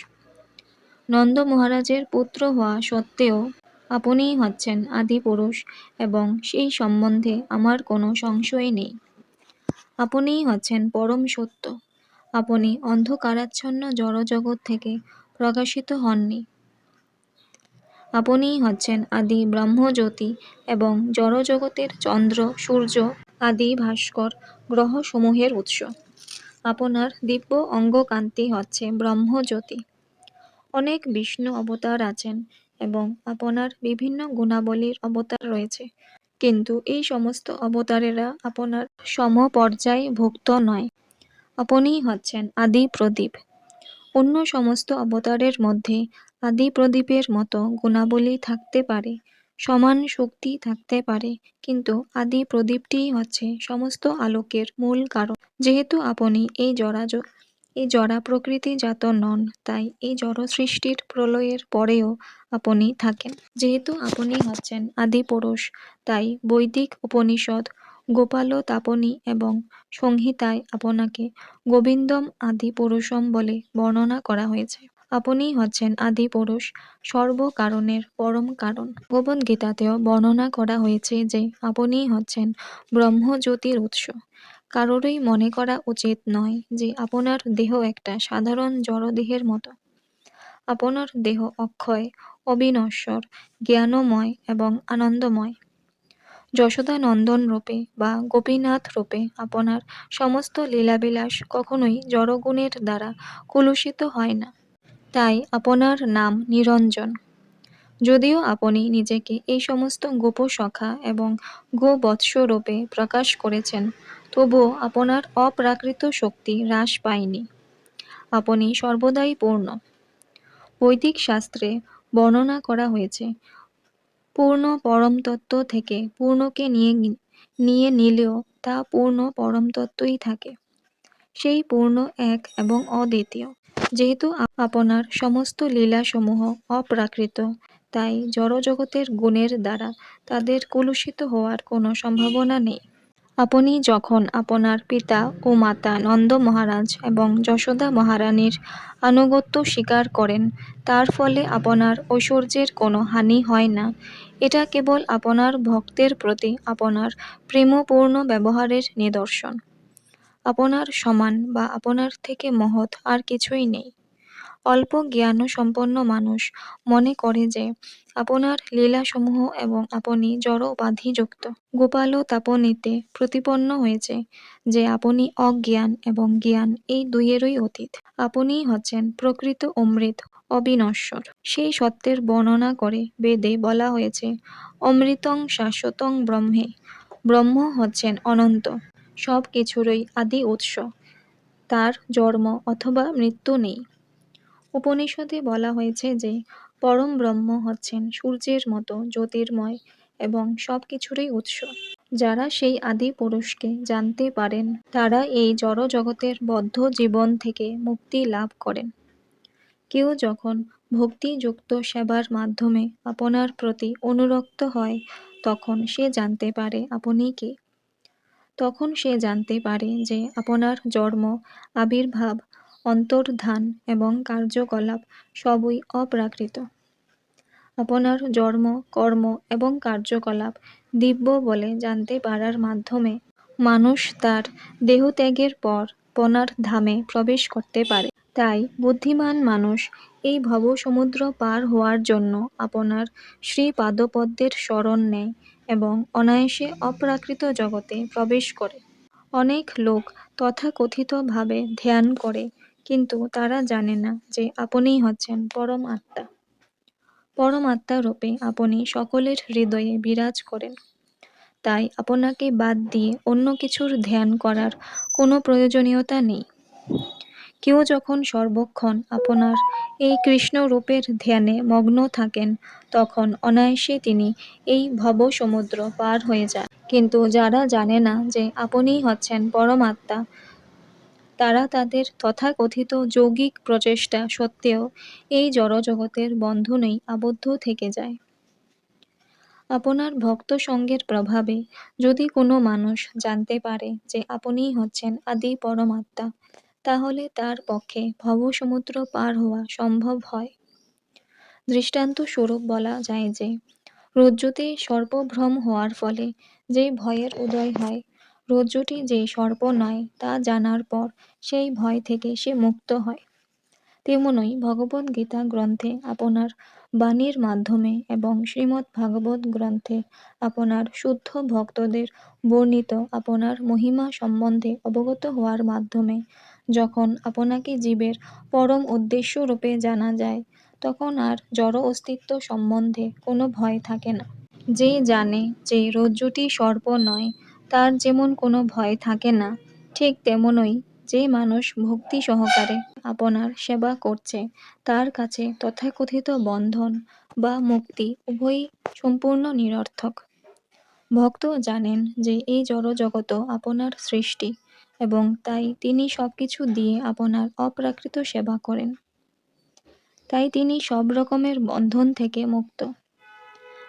নন্দ মহারাজের পুত্র হওয়া সত্ত্বেও আপনিই হচ্ছেন আদিপুরুষ এবং সেই সম্বন্ধে আমার কোনো সংশয় নেই। আপনিই হচ্ছেন পরম সত্য। আপনি অন্ধকারাচ্ছন্ন জড়জগৎ থেকে প্রকাশিত হননি। আপনিই হচ্ছেন আদি ব্রহ্মজ্যোতি এবং জড়জগতের চন্দ্র, সূর্য আদি ভাস্কর গ্রহসমূহের উৎস। আপনার দিব্য অঙ্গকান্তি হচ্ছে ব্রহ্মজ্যোতি। অনেক বিষ্ণু অবতার আছেন এবং আপনার বিভিন্ন গুণাবলীর অবতার রয়েছে, কিন্তু এই সমস্ত অবতারেরা আপনার সমপর্যায় ভুক্ত নয়। আপনিই হচ্ছেন আদি প্রদীপ। অন্য সমস্ত অবতারের মধ্যে আদি প্রদীপের মতো গুণাবলী থাকতে পারে, সমান শক্তি থাকতে পারে, কিন্তু আদি প্রদীপটিই হচ্ছে সমস্ত আলোকের মূল কারণ। যেহেতু আপনি এই জড়া প্রকৃতিজাত নন, তাই এই জড় সৃষ্টির প্রলয়ের পরেও আপনি থাকেন। যেহেতু আপনি হচ্ছেন আদি পুরুষ, তাই বৈদিক উপনিষদ, গোপালতাপনী এবং সংহিতায় আপনাকে গোবিন্দম আদি পুরুষম বলে বর্ণনা করা হয়েছে। আপনিই হচ্ছেন আদি পুরুষ, সর্বকারণের পরম কারণ। ভগবদ্গীতাতেও বর্ণনা করা হয়েছে যে আপনিই হচ্ছেন ব্রহ্মজ্যোতির উৎস। কারোরই মনে করা উচিত নয় যে আপনার দেহ একটা সাধারণ জড়দেহের মতো। আপনার দেহ অক্ষয়, অবিনশ্বর, জ্ঞানময় এবং আনন্দময়। যশোদানন্দন রূপে বা গোপীনাথ রূপে আপনার সমস্ত লীলাবিলাস কখনোই জড়গুণের দ্বারা কলুষিত হয় না। তাই আপনার নাম নিরঞ্জন। যদিও আপনি নিজেকে এই সমস্ত গোপসখা এবং গোবৎস রূপে প্রকাশ করেছেন, তবুও আপনার অপ্রাকৃত শক্তি হ্রাস পায়নি। আপনি সর্বদাই পূর্ণ। বৈদিক শাস্ত্রে বর্ণনা করা হয়েছে, পূর্ণ পরমতত্ত্ব থেকে পূর্ণকে নিয়ে নিলেও তা পূর্ণ পরমতত্ত্বই থাকে। সেই পূর্ণ এক এবং অদ্বিতীয়। যেহেতু আপনার সমস্ত লীলাসমূহ অপ্রাকৃত, তাই জড়জগতের গুণের দ্বারা তাদের কলুষিত হওয়ার কোনো সম্ভাবনা নেই। আপনি যখন আপনার পিতা ও মাতা নন্দ মহারাজ এবং যশোদা মহারানীর আনুগত্য স্বীকার করেন, তার ফলে আপনার ঐশ্বর্যের কোনো হানি হয় না। এটা কেবল আপনার ভক্তের প্রতি আপনার প্রেমপূর্ণ ব্যবহারের নিদর্শন। আপনার সমান বা আপনার থেকে মহৎ আর কিছুই নেই। অল্প জ্ঞানসম্পন্ন মানুষ মনে করে যে আপনার লীলাসমূহ এবং আপনি জড় উপাধিযুক্ত। গোপালতাপনীতে প্রতিপন্ন হয়েছে যে আপনি অজ্ঞান এবং জ্ঞান এই দুইয়েরই অতীত। আপনিই হচ্ছেন প্রকৃত অমৃত, অবিনশ্বর। সেই সত্যের বর্ণনা করে বেদে বলা হয়েছে, অমৃতং শাশ্বতং ব্রহ্মে। ব্রহ্ম হচ্ছেন অনন্ত, সব কিছুরই আদি উৎস। তার জন্ম অথবা মৃত্যু নেই। উপনিষদে বলা হয়েছে যে পরম ব্রহ্ম হচ্ছেন সূর্যের মতো জ্যোতির্ময় এবং সব কিছুরই উৎস। যারা সেই আদি পুরুষকে জানতে পারেন, তারা এই জড় জগতের বদ্ধ জীবন থেকে মুক্তি লাভ করেন। কেউ যখন ভক্তিযুক্ত সেবার মাধ্যমে আপনার প্রতি অনুরক্ত হয়, তখন সে জানতে পারে আপনি কে। তখন সে জানতে পারে যে আপনার জন্ম, আবির্ভাব, অন্তর্ধান এবং কার্যকলাপ সবই অপ্রাকৃত। আপনার জন্ম, কর্ম এবং কার্যকলাপ দিব্য বলে জানতে পারার মাধ্যমে মানুষ তার দেহত্যাগের পর পনার ধামে প্রবেশ করতে পারে। তাই বুদ্ধিমান মানুষ এই ভবসমুদ্র পার হওয়ার জন্য আপনার শ্রীপাদপদ্মের শরণ নেয় এবং অনায়াসে অপ্রাকৃত জগতে প্রবেশ করে। অনেক লোক তথাকথিতভাবে ধ্যান করে, কিন্তু তারা জানে না যে আপনিই হচ্ছেন পরম আত্মা। পরম আত্মা রূপে আপনি সকলের হৃদয়ে বিরাজ করেন। তাই আপনাকে বাদ দিয়ে অন্য কিছুর ধ্যান করার কোনো প্রয়োজনীয়তা নেই। কেউ যখন সর্বক্ষণ আপনার এই কৃষ্ণ রূপের ধ্যানে মগ্ন থাকেন, তখন অনায়াসে তিনি এই ভবসমুদ্র পার হয়ে যান। কিন্তু যারা জানে না যে আপনিই হচ্ছেন পরমাত্মা, তারা তাদের তথাকথিত যৌগিক প্রচেষ্টা সত্ত্বেও এই জড়জগতের বন্ধনেই আবদ্ধ থেকে যায়। আপনার ভক্ত সঙ্গের প্রভাবে যদি কোনো মানুষ জানতে পারে যে আপনিই হচ্ছেন আদি পরমাত্মা, তাহলে তার পক্ষে ভবসমুদ্র পার হওয়া সম্ভব হয়। দৃষ্টান্ত স্বরূপ বলা যায় যে রজ্জুতে সর্পভ্রম হওয়ার ফলে যে ভয়ের উদয় হয়, রজ্জুটি যে সর্প নয় তা জানার পর সেই ভয় থেকে সে মুক্ত হয়। তেমনই ভগবদ্ গীতা গ্রন্থে আপনার বাণীর মাধ্যমে এবং শ্রীমদ্ ভাগবত গ্রন্থে আপনার শুদ্ধ ভক্তদের বর্ণিত আপনার মহিমা সম্বন্ধে অবগত হওয়ার মাধ্যমে যখন আপনাকে জীবের পরম উদ্দেশ্য রূপে জানা যায়, তখন আর জড় অস্তিত্ব সম্বন্ধে কোনো ভয় থাকে না। যে জানে যে রজ্জুটি সর্প নয়, তার যেমন কোনো ভয় থাকে না, ঠিক তেমনই যে মানুষ ভক্তি সহকারে আপনার সেবা করছে, তার কাছে তথাকথিত বন্ধন বা মুক্তি উভয়ই সম্পূর্ণ নিরর্থক। ভক্ত জানেন যে এই জড়জগৎ আপনার সৃষ্টি এবং তাই তিনি সবকিছু দিয়ে আপনার অপ্রাকৃত সেবা করেন। তাই তিনি সব রকমের বন্ধন থেকে মুক্ত।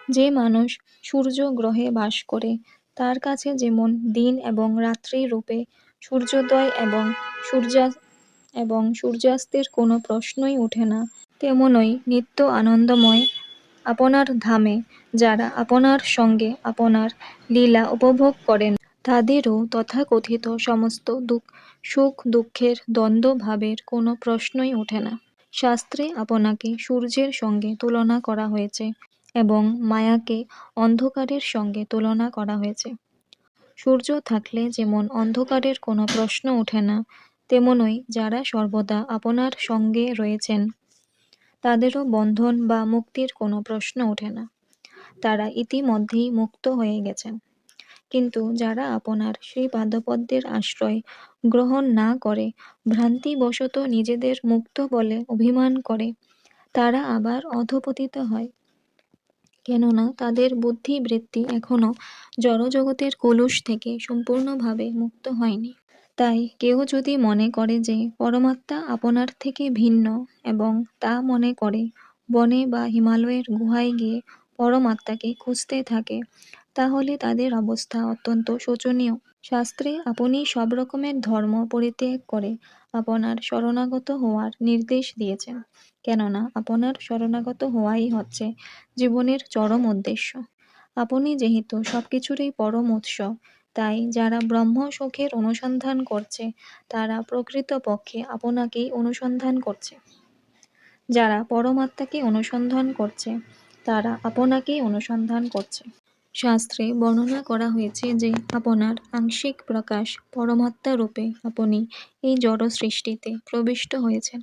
যে মানুষ সূর্য গ্রহে বাস করে, তার কাছে যেমন দিন এবং রাত্রি রূপে সূর্যোদয় এবং সূর্যাস্তের কোনো প্রশ্নই ওঠে না, তেমনই নিত্য আনন্দময় আপনার ধামে যারা আপনার সঙ্গে আপনার লীলা উপভোগ করেন, তাদেরও তথাকথিত সমস্ত সুখ দুঃখের দ্বন্দ্ব ভাবের কোনো প্রশ্নই ওঠে না। শাস্ত্রে আপনাকে সূর্যের সঙ্গে তুলনা করা হয়েছে এবং মায়াকে অন্ধকারের সঙ্গে তুলনা করা হয়েছে। সূর্য থাকলে যেমন অন্ধকারের কোনো প্রশ্ন ওঠে না, তেমনই যারা সর্বদা আপনার সঙ্গে রয়েছেন, তাদেরও বন্ধন বা মুক্তির কোনো প্রশ্ন ওঠে না। তারা ইতিমধ্যেই মুক্ত হয়ে গেছেন। কিন্তু যারা আপনার সেই পাদপদ্মের আশ্রয় গ্রহণ না করে ভ্রান্তিবশত নিজেদের মুক্ত বলে অভিমান করে, তারা আবার অধঃপতিত হয়। কেননা তাদের বুদ্ধি বৃত্তি এখনো জড়জগতের কলুষ থেকে সম্পূর্ণভাবে মুক্ত হয়নি। তাই কেউ যদি মনে করে যে পরমাত্মা আপনার থেকে ভিন্ন এবং তা মনে করে বনে বা হিমালয়ের গুহায় গিয়ে পরমাত্মাকে খুঁজতে থাকে, তাহলে তাদের অবস্থা অত্যন্ত শোচনীয়। শাস্ত্রে আপনি সব রকমের ধর্ম পরিত্যাগ করে আপনার শরণাগত হওয়ার নির্দেশ দিয়েছেন, কেননা আপনার শরণাগত হওয়াই হচ্ছে জীবনের চরম উদ্দেশ্য। আপনি যেহেতু সবকিছুরই পরম উৎস, তাই যারা ব্রহ্ম সুখের অনুসন্ধান করছে, তারা প্রকৃতপক্ষে আপনাকেই অনুসন্ধান করছে। যারা পরমাত্মাকে অনুসন্ধান করছে, তারা আপনাকেই অনুসন্ধান করছে। শাস্ত্রে বর্ণনা করা হয়েছে যে আপনার আংশিক প্রকাশ পরমাত্মা রূপে আপনি এই জড় সৃষ্টিতে প্রবিষ্ট হয়েছেন।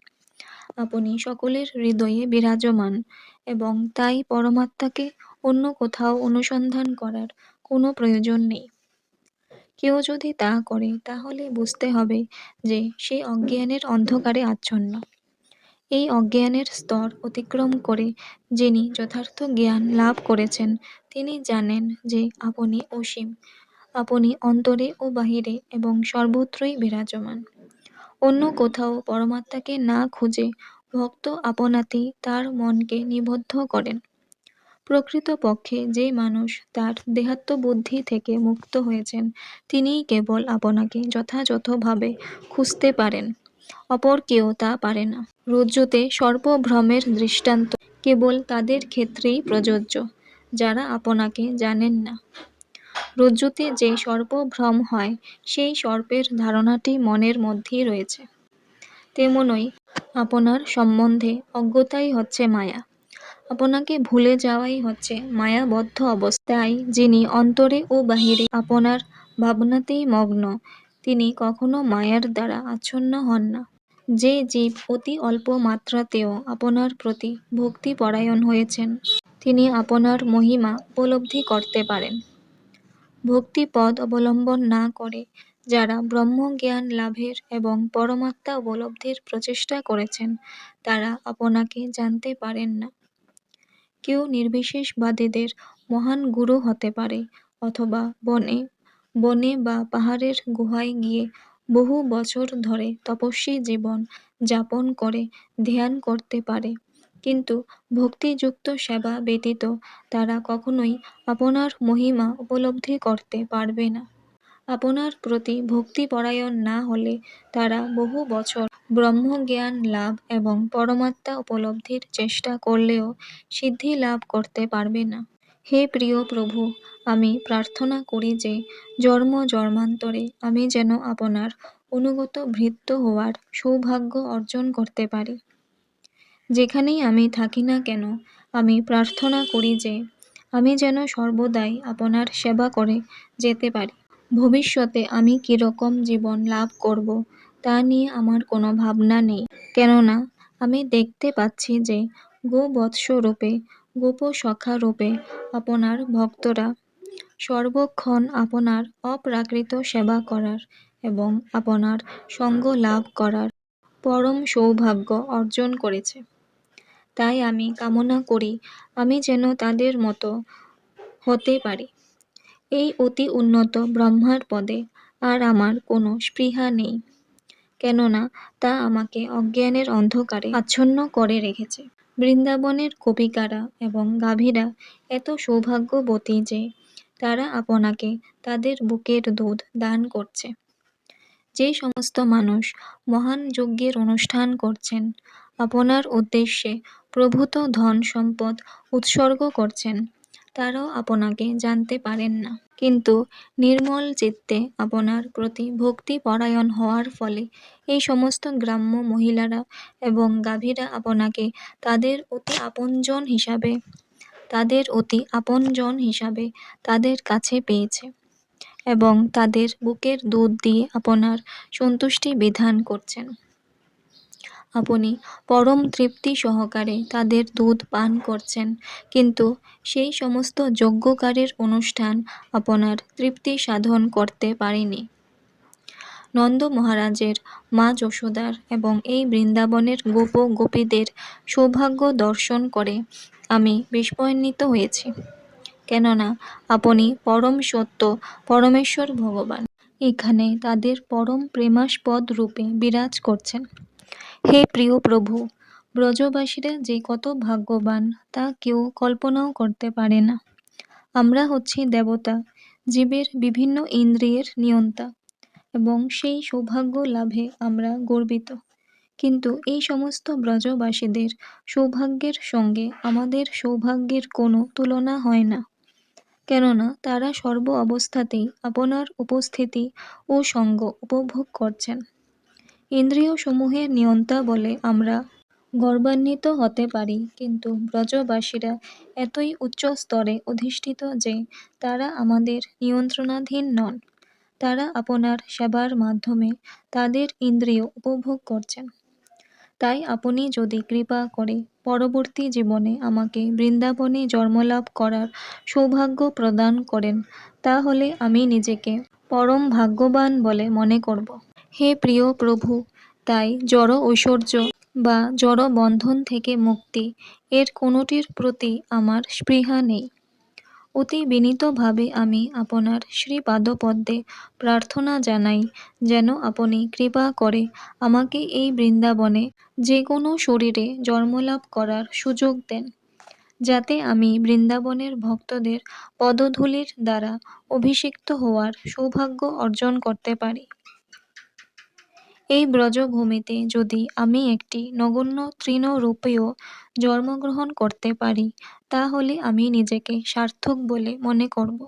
আপনি সকলের হৃদয়ে বিরাজমান এবং তাই পরমাত্মাকে অন্য কোথাও অনুসন্ধান করার কোনো প্রয়োজন নেই। কেউ যদি তা করে, তাহলে বুঝতে হবে যে সে অজ্ঞানের অন্ধকারে আচ্ছন্ন। এই অজ্ঞানের স্তর অতিক্রম করে যিনি যথার্থ জ্ঞান লাভ করেছেন, তিনি জানেন যে আপনি অসীম, আপনি অন্তরে ও বাহিরে এবং সর্বত্রই বিরাজমান। অন্য কোথাও পরমাত্মাকে না খুঁজে ভক্ত আপনাতেই তার মনকে নিবদ্ধ করেন। প্রকৃতপক্ষে যে মানুষ তার দেহাত্মবুদ্ধি থেকে মুক্ত হয়েছেন, তিনিই কেবল আপনাকে যথাযথভাবে খুঁজতে পারেন, অপর কেউ তা পারে না। রজ্জুতে সর্পভ্রমের দৃষ্টান্ত কেবল তাদের ক্ষেত্রেই প্রযোজ্য, যারা আপনাকে জানেন না। রজ্জুতে যে সর্পভ্রম হয়, সেই সর্পের ধারণাটি মনের মধ্যেই রয়েছে। তেমনই আপনার সম্বন্ধে অজ্ঞতাই হচ্ছে মায়া। আপনাকে ভুলে যাওয়াই হচ্ছে মায়াবদ্ধ অবস্থায়। যিনি অন্তরে ও বাহিরে আপনার ভাবনাতেই মগ্ন, তিনি কখনো মায়ার দ্বারা আচ্ছন্ন হন না। যে জীব অতি অল্প মাত্রাতেও আপনার প্রতি ভক্তিপরায়ণ হয়েছেন, তিনি আপনার মহিমা উপলব্ধি করতে পারেন। ভক্তিপদ অবলম্বন না করে যারা ব্রহ্মজ্ঞান লাভের এবং পরমাত্মা উপলব্ধির প্রচেষ্টা করেছেন, তারা আপনাকে জানতে পারেন না। কেউ নির্বিশেষবাদীদের মহান গুরু হতে পারে, অথবা বনে বা পাহাড়ের গুহায় গিয়ে বহু বছর ধরে তপস্বী জীবন যাপন করে ধ্যান করতে পারে, কিন্তু ভক্তিযুক্ত সেবা ব্যতীত তারা কখনোই আপনার মহিমা উপলব্ধি করতে পারবে না। আপনার প্রতি ভক্তিপরায়ণ না হলে তারা বহু বছর ব্রহ্মজ্ঞান লাভ এবং পরমাত্মা উপলব্ধির চেষ্টা করলেও সিদ্ধি লাভ করতে পারবে না। হে প্রিয় প্রভু, আমি প্রার্থনা করি যে জন্ম জন্মান্তরে আমি যেন আপনার অনুগত ভৃত্য হওয়ার সৌভাগ্য অর্জন করতে পারি। যেখানেই আমি থাকি না কেন, আমি প্রার্থনা করি যে আমি যেন সর্বদাই আপনার সেবা করে যেতে পারি। ভবিষ্যতে আমি কিরকম জীবন লাভ করব তা নিয়ে আমার কোনো ভাবনা নেই, কেননা আমি দেখতে পাচ্ছি যে গোবৎসরূপে গোপসখা রূপে আপনার ভক্তরা সর্বক্ষণ আপনার অপ্রাকৃত সেবা করার এবং আপনার সঙ্গ লাভ করার পরম সৌভাগ্য অর্জন করেছে। তাই আমি কামনা করি আমি যেন তাদের মতো হতে পারি। এই অতি উন্নত ব্রহ্মার পদে আর আমার কোনো স্পৃহা নেই, কেননা তা আমাকে অজ্ঞানের অন্ধকারে আচ্ছন্ন করে রেখেছে। বৃন্দাবনের গোপিকারা এবং গাভীরা এত সৌভাগ্যবতী যে তারা আপনাকে তাদের বুকের দুধ দান করছে। যে সমস্ত মানুষ মহান যজ্ঞের অনুষ্ঠান করছেন, আপনার উদ্দেশ্যে প্রভূত ধন সম্পদ উৎসর্গ করছেন, তারাও আপনাকে জানতে পারেন না। কিন্তু নির্মল চিত্তে আপনার প্রতি ভক্তি পরায়ণ হওয়ার ফলে এই সমস্ত গ্রাম্য মহিলারা এবং গাভীরা আপনাকে তাদের অতি আপনজন হিসাবে তাদের কাছে পেয়েছে এবং তাদের বুকের দুধ দিয়ে আপনার সন্তুষ্টি বিধান করছেন। আপনি পরম তৃপ্তি সহকারে তাদের দুধ পান করছেন, কিন্তু সেই সমস্ত যজ্ঞকারের অনুষ্ঠান আপনার তৃপ্তি সাধন করতে পারেনি। নন্দ মহারাজের, মা যশোদার এবং এই বৃন্দাবনের গোপ গোপীদের সৌভাগ্য দর্শন করে আমি বিস্ময়ান্বিত হয়েছি, কেননা আপনি পরম সত্য পরমেশ্বর ভগবান এখানে তাদের পরম প্রেমাস্পদ রূপে বিরাজ করছেন। হে প্রিয় প্রভু, ব্রজবাসীরা যে কত ভাগ্যবান তা কেউ কল্পনাও করতে পারে না। আমরা হচ্ছি দেবতা, জীবের বিভিন্ন ইন্দ্রিয়ের নিয়ন্তা, এবং সেই সৌভাগ্য লাভে আমরা গর্বিত। কিন্তু এই সমস্ত ব্রজবাসীদের সৌভাগ্যের সঙ্গে আমাদের সৌভাগ্যের কোনো তুলনা হয় না, কেননা তারা সর্ব অবস্থাতেই আপনার উপস্থিতি ও সঙ্গ উপভোগ করছেন। ইন্দ্রিয় সমূহের নিয়ন্তা বলে আমরা গর্বান্বিত হতে পারি, কিন্তু ব্রজবাসীরা এতই উচ্চ স্তরে অধিষ্ঠিত যে তারা আমাদের নিয়ন্ত্রণাধীন নন। তারা আপনার সেবার মাধ্যমে তাদের ইন্দ্রিয় উপভোগ করছেন। তাই আপনি যদি কৃপা করে পরবর্তী জীবনে আমাকে বৃন্দাবনে জন্মলাভ করার সৌভাগ্য প্রদান করেন, তাহলে আমি নিজেকে পরম ভাগ্যবান বলে মনে করব। হে প্রিয় প্রভু, তাই জড় ঐশ্বর্য বা জড় বন্ধন থেকে মুক্তি এর কোনোটির প্রতি আমার স্পৃহা নেই। অতি বিনীতভাবে আমি আপনার শ্রীপাদপদ্মে প্রার্থনা জানাই যেন আপনি কৃপা করে আমাকে এই বৃন্দাবনে যে কোনো শরীরে জন্মলাভ করার সুযোগ দেন, যাতে আমি বৃন্দাবনের ভক্তদের পদধূলির দ্বারা অভিষিক্ত হওয়ার সৌভাগ্য অর্জন করতে পারি। এই ব্রজভূমিতে যদি আমি একটি নগণ্য তৃণরূপেও জন্মগ্রহণ করতে পারি, তাহলে আমি নিজেকে সার্থক বলে মনে করব।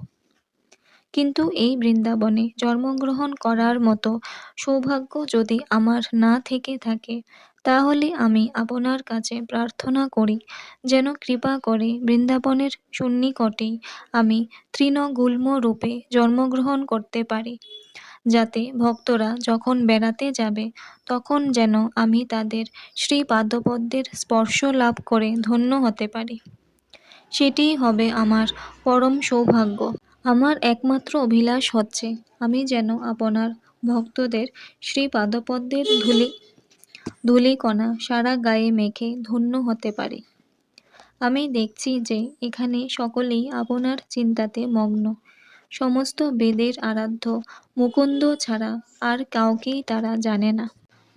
কিন্তু এই বৃন্দাবনে জন্মগ্রহণ করার মতো সৌভাগ্য যদি আমার না থেকে থাকে, তাহলে আমি আপনার কাছে প্রার্থনা করি যেন কৃপা করে বৃন্দাবনের সন্নিকটেই আমি তৃণগুল্ম রূপে জন্মগ্রহণ করতে পারি, যাতে ভক্তরা যখন বেড়াতে যাবে তখন যেন আমি তাদের শ্রীপাদপদ্মের স্পর্শ লাভ করে ধন্য হতে পারি। সেটিই হবে আমার পরম সৌভাগ্য। আমার একমাত্র অভিলাষ হচ্ছে আমি যেন আপনার ভক্তদের শ্রীপাদপদ্মের ধূলিকণা সারা গায়ে মেখে ধন্য হতে পারি। আমি দেখছি যে এখানে সকলেই আপনার চিন্তাতে মগ্ন। সমস্ত বেদের আরাধ্য মুকুন্দ ছাড়া আর কাউকেই তারা জানে না।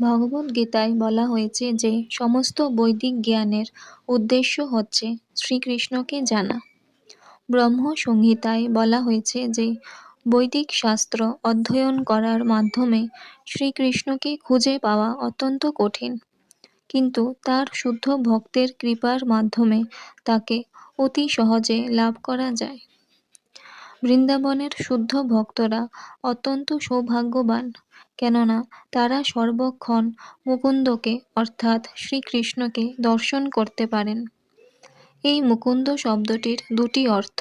ভগবদ্গীতায় বলা হয়েছে যে সমস্ত বৈদিক জ্ঞানের উদ্দেশ্য হচ্ছে শ্রীকৃষ্ণকে জানা। ব্রহ্ম সংহিতায় বলা হয়েছে যে বৈদিক শাস্ত্র অধ্যয়ন করার মাধ্যমে শ্রীকৃষ্ণকে খুঁজে পাওয়া অত্যন্ত কঠিন, কিন্তু তার শুদ্ধ ভক্তের কৃপার মাধ্যমে তাকে অতি সহজে লাভ করা যায়। বৃন্দাবনের শুদ্ধ ভক্তরা অত্যন্ত সৌভাগ্যবান, কেননা তারা সর্বক্ষণ মুকুন্দকে অর্থাৎ শ্রীকৃষ্ণকে দর্শন করতে পারেন। এই মুকুন্দ শব্দটির দুটি অর্থ।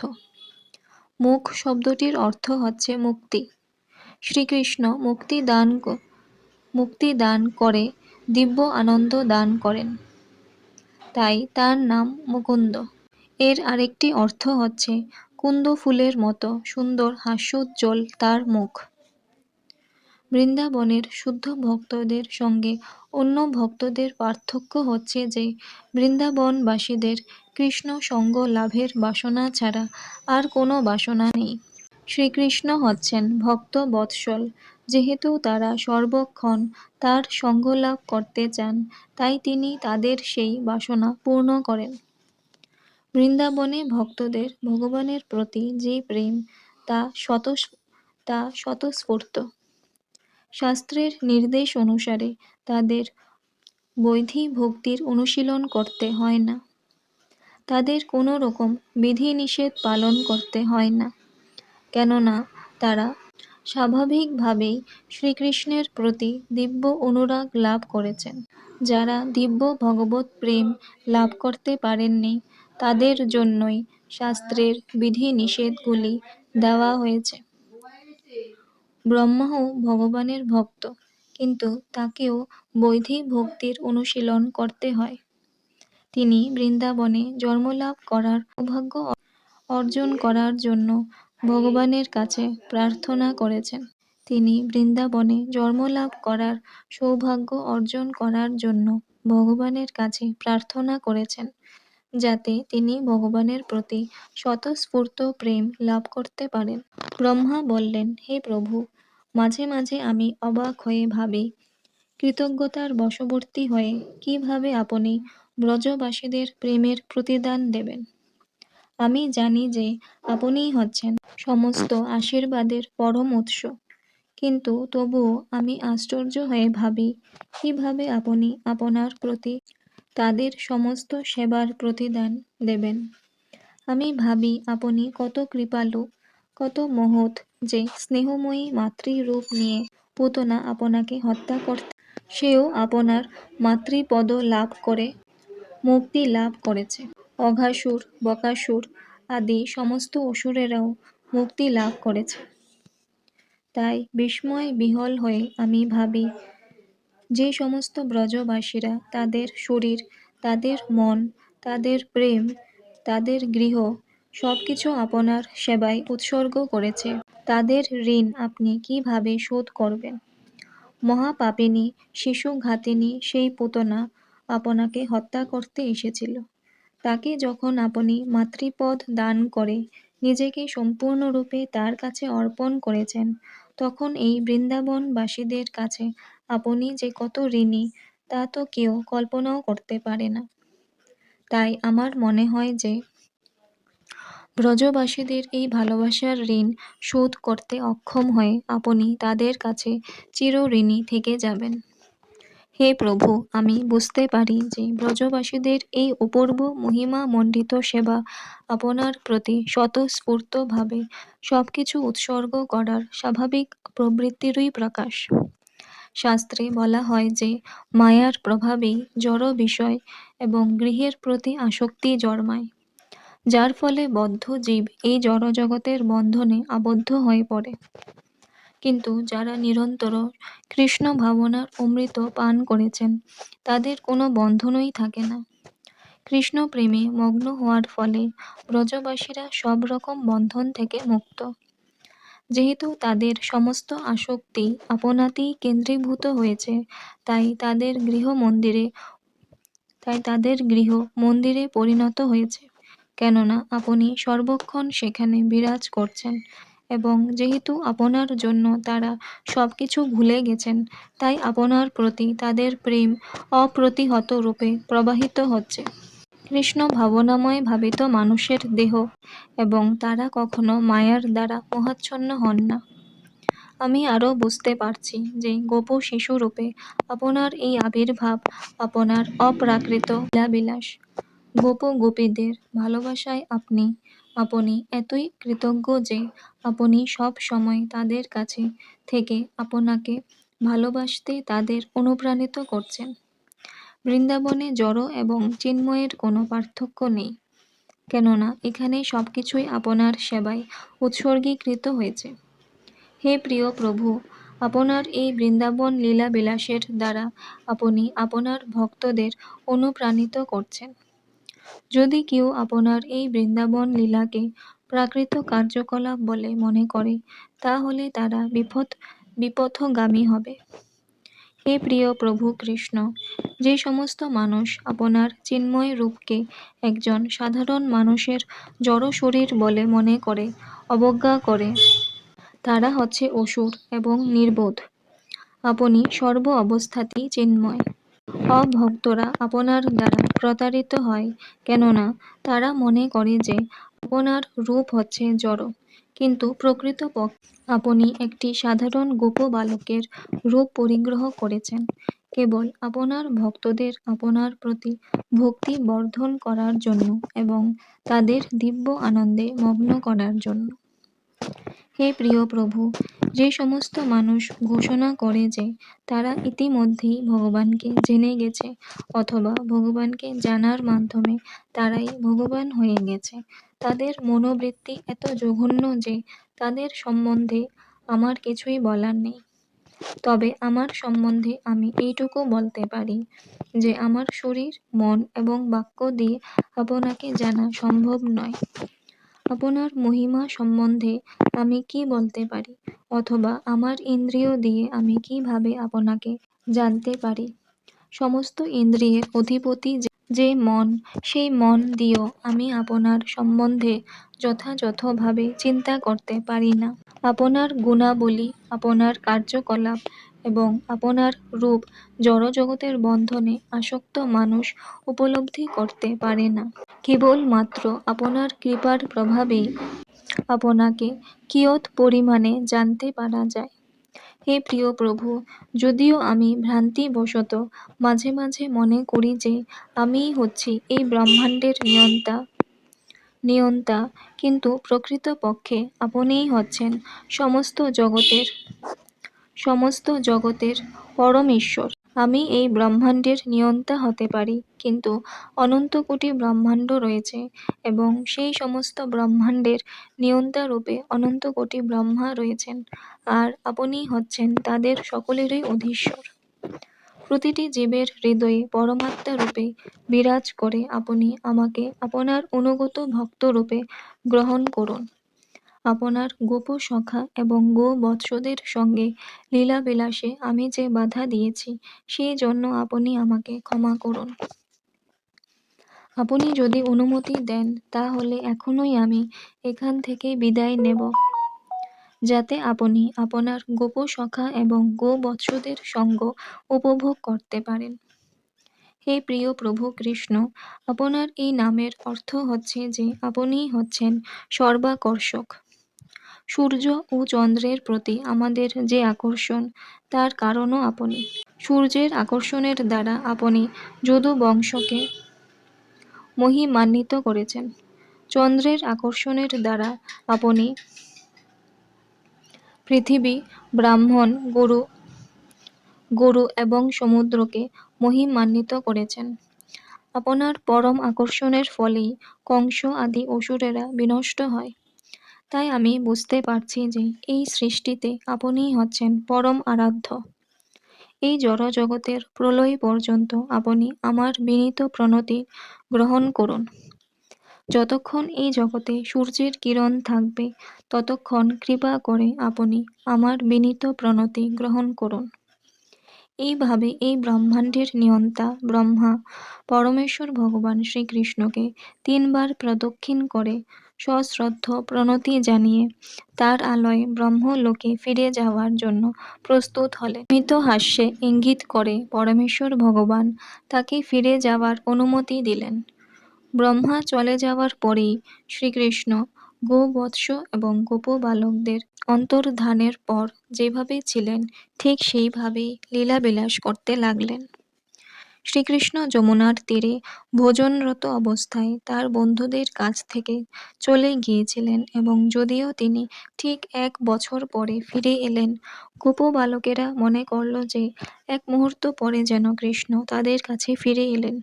মুখ শব্দটির অর্থ হচ্ছে মুক্তি। শ্রীকৃষ্ণ মুক্তি দান করে দিব্য আনন্দ দান করেন, তাই তার নাম মুকুন্দ। এর আরেকটি অর্থ হচ্ছে কুন্দ ফুলের মতো সুন্দর হাস্যোজ্জ্বল তার মুখ। বৃন্দাবনের শুদ্ধ ভক্তদের সঙ্গে অন্য ভক্তদের পার্থক্য হচ্ছে যে বৃন্দাবনবাসীদের কৃষ্ণ সঙ্গ লাভের বাসনা ছাড়া আর কোনো বাসনা নেই। শ্রীকৃষ্ণ হচ্ছেন ভক্ত বৎসল, যেহেতু তারা সর্বক্ষণ তার সঙ্গ লাভ করতে চান, তাই তিনি তাদের সেই বাসনা পূর্ণ করেন। বৃন্দাবনে ভক্তদের ভগবানের প্রতি যে প্রেম তা স্বতঃস্ফূর্ত। শাস্ত্রের নির্দেশ অনুসারে তাদের বৈধি ভক্তির অনুশীলন করতে হয় না। তাদের কোনো রকম বিধিনিষেধ পালন করতে হয় না, কেননা তারা স্বাভাবিকভাবেই শ্রীকৃষ্ণের প্রতি দিব্য অনুরাগ লাভ করেছেন। যারা দিব্য ভগবৎ প্রেম লাভ করতে পারেননি, তাদের জন্যই শাস্ত্রের বিধিনিষেধগুলি দেওয়া হয়েছে। ব্রহ্মাও ভগবানের ভক্ত, কিন্তু তাকেও বৈধি ভক্তির অনুশীলন করতে হয়। তিনি বৃন্দাবনে জন্মলাভ করার সৌভাগ্য অর্জন করার জন্য ভগবানের কাছে প্রার্থনা করেছেন। তিনি বৃন্দাবনে জন্মলাভ করার সৌভাগ্য অর্জন করার জন্য ভগবানের কাছে প্রার্থনা করেছেন, যাতে তিনি ভগবানের প্রতি স্বতঃস্ফূর্ত প্রেম লাভ করতে পারেন। ব্রহ্মা বললেন, হে প্রভু, মাঝে মাঝে আমি অবাক হয়ে ভাবি, কৃতজ্ঞতার বশবর্তী হয়ে কিভাবে আপনি ব্রজবাসীদের প্রেমের প্রতিদান দেবেন। আমি জানি যে আপনিই হচ্ছেন সমস্ত আশীর্বাদের পরম উৎস, কিন্তু তবুও আমি আশ্চর্য হয়ে ভাবি কিভাবে আপনি আপনার প্রতি তাদের সমস্ত সেবার প্রতিদান দেবেন। আমি ভাবি আপনি কত কৃপালু, কত মহৎ যে স্নেহময়ী মাতৃরূপ নিয়ে পুতনা আপনাকে হত্যা করতে সেও আপনার মাতৃপদ লাভ করে মুক্তি লাভ করেছে। অঘাসুর, বকাসুর আদি সমস্ত অসুরেরাও মুক্তি লাভ করেছে। তাই বিস্ময় বিহ্বল হয়ে আমি ভাবি, যে সমস্ত ব্রজবাসীরা তাদের শরীর, তাদের মন, তাদের প্রেম, তাদের গৃহ সবকিছু আপনার সেবায় উৎসর্গ করেছে, তাদের ঋণ আপনি কিভাবে শোধ করবেন। মহাপাপিনী শিশুঘাতিনী সেই পুতনা আপনাকে হত্যা করতে এসেছিল। তাকে যখন আপনি মাতৃপদ দান করে নিজেকে সম্পূর্ণরূপে তার কাছে অর্পণ করেছেন, তখন এই বৃন্দাবনবাসীদের কাছে আপনি যে কত ঋণী তা তো কেউ কল্পনাও করতে পারে না। তাই আমার মনে হয় যে ব্রজবাসীদের এই ভালোবাসার ঋণ শোধ করতে অক্ষম হয়ে আপনি তাদের কাছে চিরঋণী থেকে যাবেন। হে প্রভু, আমি বুঝতে পারি যে ব্রজবাসীদের এই অপূর্ব মহিমামণ্ডিত সেবা আপনার প্রতি স্বতঃস্ফূর্তভাবে সবকিছু উৎসর্গ করার স্বাভাবিক প্রবৃত্তিরই প্রকাশ। শাস্ত্রে বলা হয় যে মায়ার প্রভাবেই জড় বিষয় এবং গৃহের প্রতি আসক্তি জন্মায়, যার ফলে বদ্ধ জীব এই জড়জগতের বন্ধনে আবদ্ধ হয়ে পড়ে। কিন্তু যারা নিরন্তর কৃষ্ণ ভাবনার অমৃত পান করেছেন, তাদের কোনো বন্ধনই থাকে না। কৃষ্ণ প্রেমে মগ্ন হওয়ার ফলে ব্রজবাসীরা সব রকম বন্ধন থেকে মুক্ত। যেহেতু তাদের সমস্ত আসক্তি আপনাতেই কেন্দ্রীভূত হয়েছে, তাই তাদের গৃহ মন্দিরে পরিণত হয়েছে, কেননা আপনি সর্বক্ষণ সেখানে বিরাজ করছেন এবং যেহেতু আপনার জন্য তারা সবকিছু ভুলে গেছেন, তাই আপনার প্রতি তাদের প্রেম অপ্রতিহত রূপে প্রবাহিত হচ্ছে। কৃষ্ণ ভাবনাময় ভাবিত মানুষের দেহ, এবং তারা কখনো মায়ার দ্বারা মোহাচ্ছন্ন হন না। আমি আরও বুঝতে পারছি যে গোপ শিশুরূপে আপনার এই আবির্ভাব আপনার অপ্রাকৃত লীলাবিলাস। গোপ গোপীদের ভালোবাসায় আপনি এতই কৃতজ্ঞ যে আপনি সব সময় তাদের কাছে থেকে আপনাকে ভালোবাসতে তাদের অনুপ্রাণিত করছেন। বৃন্দাবনে জড় এবং চিন্ময়ের কোনো পার্থক্য নেই, কেননা এখানে সবকিছুই আপনার সেবায় উৎসর্গীকৃত হয়েছে। হে প্রিয় প্রভু, আপনার এই বৃন্দাবন লীলা বিলাসের দ্বারা আপনি আপনার ভক্তদের অনুপ্রাণিত করছেন। যদি কেউ আপনার এই বৃন্দাবন লীলাকে প্রাকৃত কার্যকলাপ বলে মনে করে, তাহলে তারা বিপথগামী হবে। হে প্রিয় প্রভু কৃষ্ণ, যে সমস্ত মানুষ আপনার চিন্ময় রূপকে একজন সাধারণ মানুষের জড় শরীর বলে মনে করে অবজ্ঞা করে, তারা হচ্ছে অসুর এবং নির্বোধ। আপনি সর্ব অবস্থাতেই চিন্ময়। অভক্তরা আপনার দ্বারা প্রতারিত হয়, কেননা তারা মনে করে যে আপনার রূপ হচ্ছে জড়, কিন্তু প্রকৃতপক্ষে আপনি একটি সাধারণ গোপ বালকের রূপ পরিগ্রহ করেছেন, কেবল আপনার ভক্তদের আপনার প্রতি ভক্তি বর্ধন করার জন্য এবং তাদের দিব্য আনন্দে মগ্ন করার জন্য। হে প্রিয় প্রভু, যে সমস্ত মানুষ ঘোষণা করে যে তারা ইতিমধ্যেই ভগবানকে জেনে গেছে অথবা ভগবানকে জানার মাধ্যমে তারাই ভগবান হয়ে গেছে, তাদের মনোবৃত্তি এত জঘন্য যে তাদের সম্বন্ধে আমার কিছুই বলার নেই। তবে আমার সম্বন্ধে আমি এইটুকু বলতে পারি যে আমার শরীর, মন এবং বাক্য দিয়ে আপনাকে জানা সম্ভব নয়। আপনার মহিমা সম্বন্ধে আমি কি বলতে পারি, অথবা আমার ইন্দ্রিয় দিয়ে আমি কিভাবে আপনাকে জানতে পারি? সমস্ত ইন্দ্রিয়ের অধিপতি যে মন, সেই মন দিয়েও আমি আপনার সম্বন্ধে যথাযথভাবে চিন্তা করতে পারি না। আপনার গুণাবলী, আপনার কার্যকলাপ এবং আপনার রূপ জড়জগতের বন্ধনে আসক্ত মানুষ উপলব্ধি করতে পারে না। কেবলমাত্র আপনার কৃপার প্রভাবেই আপনাকে কিয়ৎ পরিমাণে জানতে পারা যায়। হে প্রিয় প্রভু, যদিও আমি ভ্রান্তিবশত মাঝে মাঝে মনে করি যে আমিই হচ্ছি এই ব্রহ্মাণ্ডের নিয়ন্তা, কিন্তু প্রকৃতপক্ষে আপনিই হচ্ছেন সমস্ত জগতের পরম ঈশ্বর। আমি এই ব্রহ্মাণ্ডের নিয়ন্তা হতে পারি, কিন্তু অনন্ত কোটি ব্রহ্মাণ্ড রয়েছে এবং সেই সমস্ত ব্রহ্মাণ্ডের নিয়ন্তা রূপে অনন্ত কোটি ব্রহ্মা রয়েছেন, আর আপনিই হচ্ছেন তাদের সকলেরই অধীশ্বর। প্রতিটি জীবের হৃদয়ে পরমাত্মা রূপে বিরাজ করে আপনি আমাকে আপনার অনুগত ভক্ত রূপে গ্রহণ করুন। আপনার গোপ সখা এবং গোবৎসদের সঙ্গে লীলাবিলাসে আমি যে বাধা দিয়েছি, সেই জন্য আপনি আমাকে ক্ষমা করুন। আপনি যদি অনুমতি দেন, তাহলে এখনই আমি এখান থেকে বিদায় নেব, যাতে আপনি আপনার গোপ সখা এবং গোবৎসদের সঙ্গ উপভোগ করতে পারেন। হে প্রিয় প্রভু কৃষ্ণ, আপনার এই নামের অর্থ হচ্ছে যে আপনিই হচ্ছেন সর্বাকর্ষক। সূর্য ও চন্দ্রের প্রতি আমাদের যে আকর্ষণ, তার কারণও আপনি। সূর্যের আকর্ষণের দ্বারা আপনি যদু বংশকে মহিমান্বিত করেছেন। চন্দ্রের আকর্ষণের দ্বারা আপনি পৃথিবী, ব্রাহ্মণ, গরু এবং সমুদ্রকে মহিমান্বিত করেছেন। আপনার পরম আকর্ষণের ফলেই কংস আদি অসুরেরা বিনষ্ট হয়। তাই আমি বুঝতে পারছি যে এই সৃষ্টিতে আপনিই হচ্ছেন পরম আরাধ্য। এই জড়জগতের প্রলয় পর্যন্ত আপনি আমার বিনীত প্রণতি গ্রহণ করুন। যতক্ষণ এই জগতে সূর্যের কিরণ থাকবে, ততক্ষণ কৃপা করে আপনি আমার বিনীত প্রণতি গ্রহণ করুন। এইভাবে এই ব্রহ্মাণ্ডের নিয়ন্তা ব্রহ্মা পরমেশ্বর ভগবান শ্রীকৃষ্ণকে 3 বার প্রদক্ষিণ করে সশ্রদ্ধ প্রণতি জানিয়ে তার আলয় ব্রহ্মলোকে ফিরে যাওয়ার জন্য প্রস্তুত হলেন। মৃত হাস্যে ইঙ্গিত করে পরমেশ্বর ভগবান তাকে ফিরে যাওয়ার অনুমতি দিলেন। ব্রহ্মা চলে যাওয়ার পরেই শ্রীকৃষ্ণ গোবৎস এবং গোপ বালকদের অন্তর্ধানের পর যেভাবে ছিলেন ঠিক সেইভাবেই লীলাবিলাস করতে লাগলেন। শ্রীকৃষ্ণ যমুনার তীরে ভোজনরত অবস্থায় তার বন্ধুদের কাছ থেকে চলে গিয়েছিলেন এবং যদিও তিনি ঠিক 1 বছর পরে ফিরে এলেন, গোপ বালকেরা মনে করল যে 1 মুহূর্ত পরে যেন কৃষ্ণ তাদের কাছে ফিরে এলেন।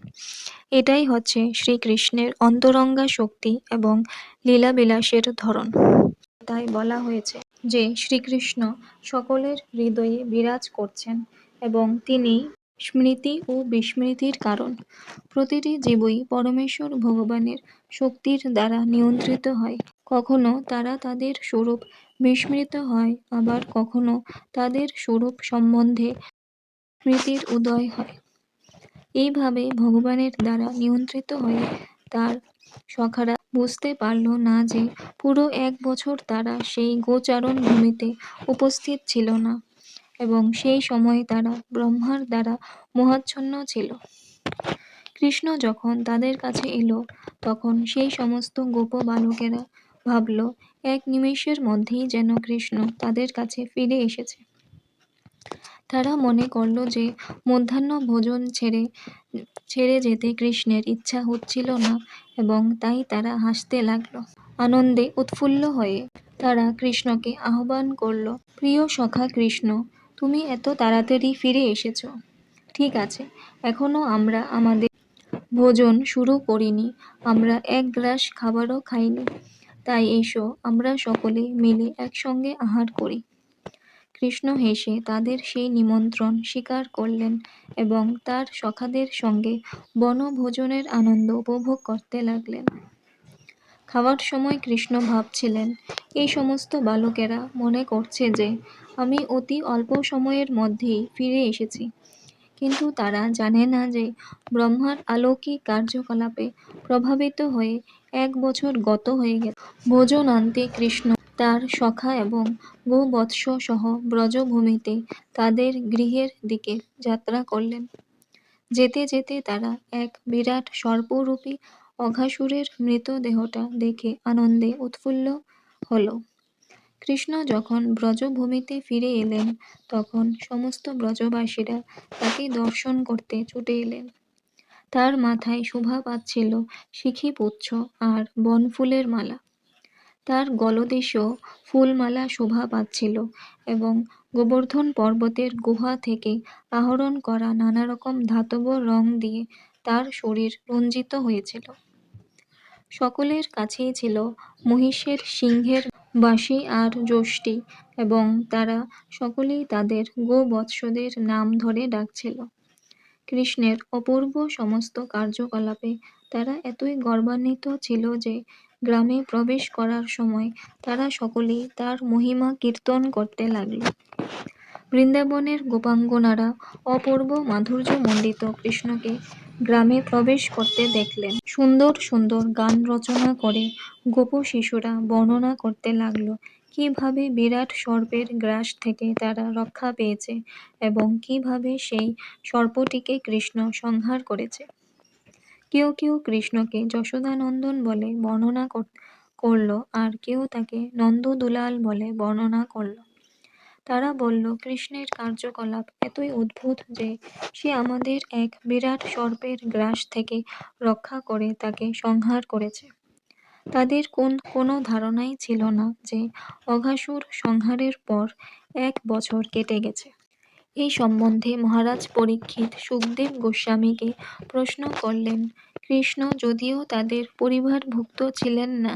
এটাই হচ্ছে শ্রীকৃষ্ণের অন্তরঙ্গা শক্তি এবং লীলাবিলাসের ধরন। তাই বলা হয়েছে যে শ্রীকৃষ্ণ সকলের হৃদয়ে বিরাজ করছেন এবং তিনি স্মৃতি ও বিস্মৃতির কারণ। প্রতিটি জীবই পরমেশ্বর ভগবানের শক্তির দ্বারা নিয়ন্ত্রিত হয়। কখনো তারা তাদের স্বরূপ বিস্মৃত হয়, আবার কখনো তাদের স্বরূপ সম্বন্ধে স্মৃতির উদয় হয়। এইভাবে ভগবানের দ্বারা নিয়ন্ত্রিত হয়ে তার সখারা বুঝতে পারল না যে পুরো 1 বছর তারা সেই গোচারণ ভূমিতে উপস্থিত ছিল না এবং সেই সময় তারা ব্রহ্মার দ্বারা মোহাচ্ছন্ন ছিল। কৃষ্ণ যখন তাদের কাছে এলো তখন সেই সমস্ত গোপ বালকেরা ভাবল 1 নিমেষের মধ্যেই যেন কৃষ্ণ তাদের কাছে ফিরে এসেছে। তারা মনে করল যে মধ্যাহ্ন ভোজন ছেড়ে যেতে কৃষ্ণের ইচ্ছা হচ্ছিল না এবং তাই তারা হাসতে লাগল। আনন্দে উৎফুল্ল হয়ে তারা কৃষ্ণকে আহ্বান করল, প্রিয় সখা কৃষ্ণ, তুমি এত তাড়াতাড়ি ফিরে এসেছ। ঠিক আছে, এখনো আমরা আমাদের ভোজন শুরু করিনি, আমরা 1 গ্রাস খাবারও খাইনি, তাই এসো আমরা সকলে মিলে একসঙ্গে আহার করি। কৃষ্ণ হেসে তাদের সেই নিমন্ত্রণ স্বীকার করলেন এবং তার সখাদের সঙ্গে বনভোজনের আনন্দ উপভোগ করতে লাগলেন। খাওয়ার সময় কৃষ্ণ ভাবছিলেন, এই সমস্ত বালকেরা মনে করছে যে আমি অতি অল্প সময়ের মধ্যেই ফিরে এসেছি, কিন্তু তারা জানে না যে ব্রহ্মার অলৌকিক কার্যকলাপে প্রভাবিত হয়ে 1 বছর গত হয়ে গেছে। ভোজনান্তে কৃষ্ণ তার সখা এবং গোবৎস সহ ব্রজভূমিতে তাদের গৃহের দিকে যাত্রা করলেন। যেতে যেতে তারা এক বিরাট সর্পরূপী অঘাসুরের মৃতদেহটা দেখে আনন্দে উৎফুল্ল হল। কৃষ্ণ যখন ব্রজভূমিতে ফিরে এলেন তখন সমস্ত ব্রজবাসীরা তাকে দর্শন করতে ছুটে এলেন। তার মাথায় শোভা পাচ্ছিল শিখিপুচ্ছ আর বনফুলের মালা। তার গলদেশেও ফুলমালা শোভা পাচ্ছিল এবং গোবর্ধন পর্বতের গুহা থেকে আহরণ করা নানারকম ধাতব রং দিয়ে তার শরীর রঞ্জিত হয়েছিল। সকলের কাছেই ছিল মহিষের সিংহের বাঁশি আর যষ্টি এবং তারা সকলেই তাদের গোবৎসদের নাম ধরে ডাকছিল। কৃষ্ণের অপূর্ব সমস্ত কার্যকলাপে তারা এতই গর্বান্বিত ছিল যে গ্রামে প্রবেশ করার সময় তারা সকলেই তার মহিমা কীর্তন করতে লাগল। বৃন্দাবনের গোপাঙ্গনারা অপূর্ব মাধুর্যমণ্ডিত কৃষ্ণকে গ্রামে প্রবেশ করতে দেখলেন। সুন্দর সুন্দর গান রচনা করে গোপ শিশুরা বর্ণনা করতে লাগল কিভাবে বিরাট সর্পের গ্রাস থেকে তারা রক্ষা পেয়েছে এবং কিভাবে সেই সর্পটিকে কৃষ্ণ সংহার করেছে। কেউ কেউ কৃষ্ণকে যশোদানন্দন বলে বর্ণনা করল আর কেউ তাকে নন্দদুলাল বলে বর্ণনা করল। তারা বলল, কৃষ্ণের কার্যকলাপ এতই অদ্ভুত যে সে আমাদের এক বিরাট সর্পের গ্রাস থেকে রক্ষা করে তাকে সংহার করেছে। তাদের কোনো ধারণাই ছিল না যে অঘাসুর সংহারের পর 1 বছর কেটে গেছে। এই সম্বন্ধে মহারাজ পরীক্ষিত সুখদেব গোস্বামীকে প্রশ্ন করলেন, কৃষ্ণ যদিও তাদের পরিবারভুক্ত ছিলেন না,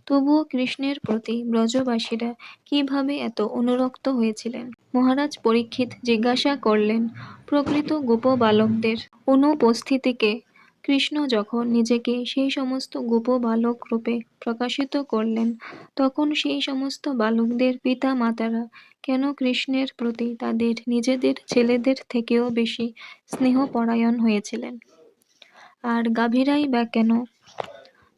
তবুও কৃষ্ণের প্রতি ব্রজবাসীরা কিভাবে এত অনুরক্ত হয়েছিলেন? মহারাজ পরীক্ষিত জিজ্ঞাসা করলেন, প্রকৃত গোপ বালকদের অনুপস্থিতিকে কৃষ্ণ যখন নিজেকে সেই সমস্ত গোপ বালক রূপে প্রকাশিত করলেন তখন সেই সমস্ত বালকদের পিতা মাতারা কেন কৃষ্ণের প্রতি তাদের নিজেদের ছেলেদের থেকেও বেশি স্নেহপরায়ণ হয়েছিলেন? আর গাভীরাই বা কেন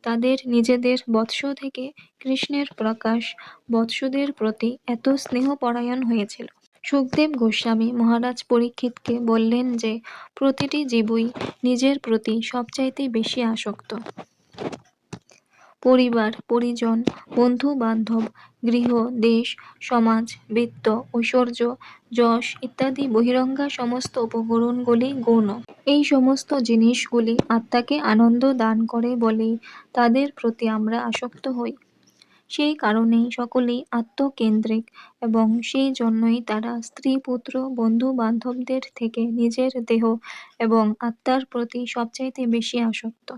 তাদের নিজেদের বৎস থেকে কৃষ্ণের প্রকাশ বৎসদের প্রতি এত স্নেহপরায়ণ হয়েছিল। সুখদেব গোস্বামী মহারাজ পরীক্ষিতকে বললেন যে প্রতিটি জীবই নিজের প্রতি সবচাইতে বেশি আসক্ত। পরিবার, পরিজন, বন্ধু বান্ধব, গৃহ, দেশ, সমাজ, বৃত্ত, ঐশ্বর্য, যশ ইত্যাদি বহিরঙ্গা সমস্ত উপকরণগুলি গৌণ। এই সমস্ত জিনিসগুলি আত্মাকে আনন্দ দান করে বলেই তাদের প্রতি আমরা আসক্ত হই। সেই কারণেই সকলেই আত্মকেন্দ্রিক এবং সেই জন্যই তারা স্ত্রী, পুত্র, বন্ধু বান্ধবদের থেকে নিজের দেহ এবং আত্মার প্রতি সবচাইতে বেশি আসক্ত।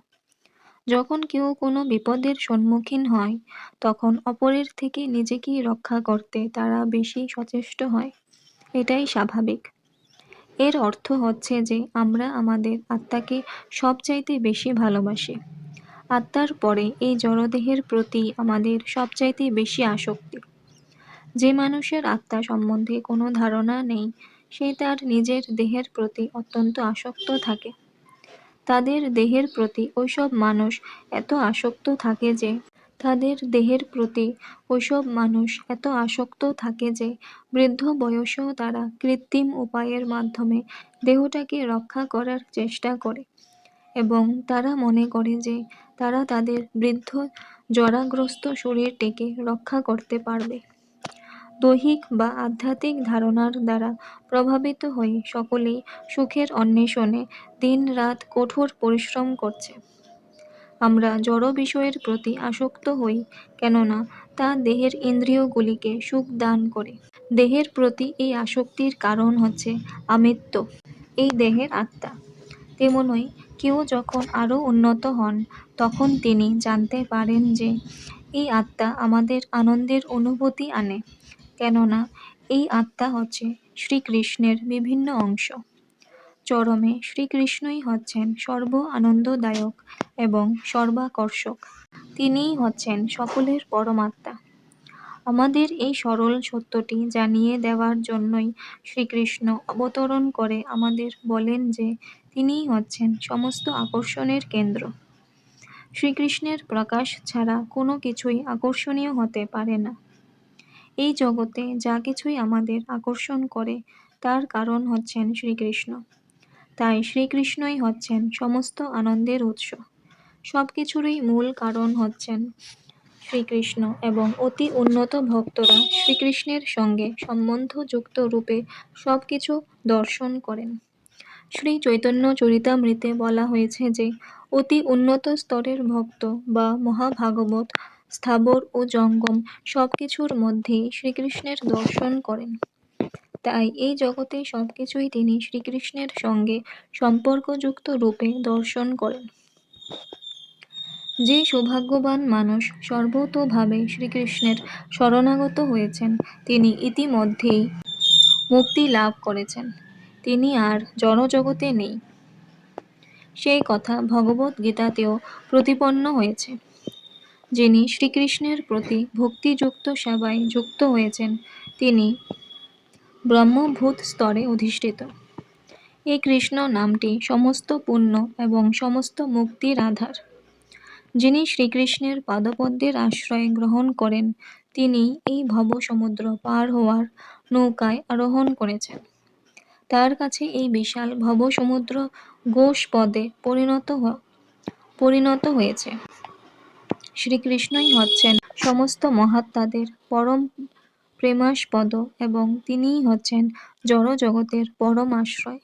যখন কেউ কোনো বিপদের সম্মুখীন হয় তখন অপরের থেকে নিজেকেই রক্ষা করতে তারা বেশি সচেষ্ট হয়। এটাই স্বাভাবিক। এর অর্থ হচ্ছে যে আমরা আমাদের আত্মাকে সবচাইতে বেশি ভালোবাসি। আত্মার পরে এই জড়দেহের প্রতি আমাদের সবচাইতে বেশি আসক্তি। যে মানুষের আত্মা সম্বন্ধে কোনো ধারণা নেই সে তার নিজের দেহের প্রতি অত্যন্ত আসক্ত থাকে। তাদের দেহের প্রতি ওইসব মানুষ এত আসক্ত থাকে যে বৃদ্ধ বয়সেও তারা কৃত্রিম উপায়ের মাধ্যমে দেহটাকে রক্ষা করার চেষ্টা করে এবং তারা মনে করে যে তারা তাদের বৃদ্ধ জরাগ্রস্ত শরীরটিকে রক্ষা করতে পারবে। দৈহিক বা আধ্যাত্মিক ধারণার দ্বারা প্রভাবিত হয়ে সকলেই সুখের অন্বেষণে দিন-রাত কঠোর পরিশ্রম করছে। আমরা জড় বিষয়ের প্রতি আসক্ত হই কেননা তা দেহের ইন্দ্রিয়গুলিকে সুখ দান করে। দেহের প্রতি এই আসক্তির কারণ হচ্ছে আমিত্ব, এই দেহের আত্মা। তেমনই কেউ যখন আরও উন্নত হন তখন তিনি জানতে পারেন যে এই আত্মা আমাদের আনন্দের অনুভূতি আনে, কেননা এই আত্মা হচ্ছে শ্রীকৃষ্ণের বিভিন্ন অংশ। চরমে শ্রীকৃষ্ণই হচ্ছেন সর্ব আনন্দদায়ক এবং সর্বাকর্ষক। তিনিই হচ্ছেন সকলের পরমাত্মা। আমাদের এই সরল সত্যটি জানিয়ে দেওয়ার জন্যই শ্রীকৃষ্ণ অবতরণ করে আমাদের বলেন যে তিনিই হচ্ছেন সমস্ত আকর্ষণের কেন্দ্র। শ্রীকৃষ্ণের প্রকাশ ছাড়া কোনো কিছুই আকর্ষণীয় হতে পারে না। এই জগতে যা কিছুই আমাদের আকর্ষণ করে তার কারণ হচ্ছেন শ্রীকৃষ্ণ। তাই শ্রীকৃষ্ণই হচ্ছেন সমস্ত আনন্দের উৎস। সবকিছুরই মূল কারণ হচ্ছেন শ্রীকৃষ্ণ এবং অতি উন্নত ভক্তরা শ্রীকৃষ্ণের সঙ্গে সম্বন্ধযুক্ত রূপে সবকিছু দর্শন করেন। শ্রী চৈতন্য চরিতামৃতে বলা হয়েছে যে অতি উন্নত স্তরের ভক্ত বা মহাভাগবত স্থাবর ও জঙ্গম সবকিছুর মধ্যেই শ্রীকৃষ্ণের দর্শন করেন। তাই এই জগতে সবকিছুই তিনি শ্রীকৃষ্ণের সঙ্গে সম্পর্কযুক্ত রূপে দর্শন করেন। যে সৌভাগ্যবান মানুষ সর্বতোভাবে শ্রীকৃষ্ণের শরণাগত হয়েছেন তিনি ইতিমধ্যেই মুক্তি লাভ করেছেন, তিনি আর জড়জগতে নেই। সেই কথা ভগবদ্ গীতাতেও প্রতিপন্ন হয়েছে। যিনি শ্রীকৃষ্ণের প্রতি ভক্তিযুক্ত সেবায় যুক্ত হয়েছেন তিনি ব্রহ্মভূত স্তরে অধিষ্ঠিত। এই কৃষ্ণ নামটি সমস্ত পুণ্য এবং সমস্ত মুক্তির আধার। যিনি শ্রীকৃষ্ণের পাদপদ্মের আশ্রয় গ্রহণ করেন তিনি এই ভবসমুদ্র পার হওয়ার নৌকায় আরোহণ করেছেন। তার কাছে এই বিশাল ভবসমুদ্র গোষ্পদে পরিণত হয়েছে। শ্রীকৃষ্ণই হচ্ছেন সমস্ত মহাত্মাদের পরম প্রেমাস্পদ এবং তিনিই হচ্ছেন জড় জগতের পরম আশ্রয়।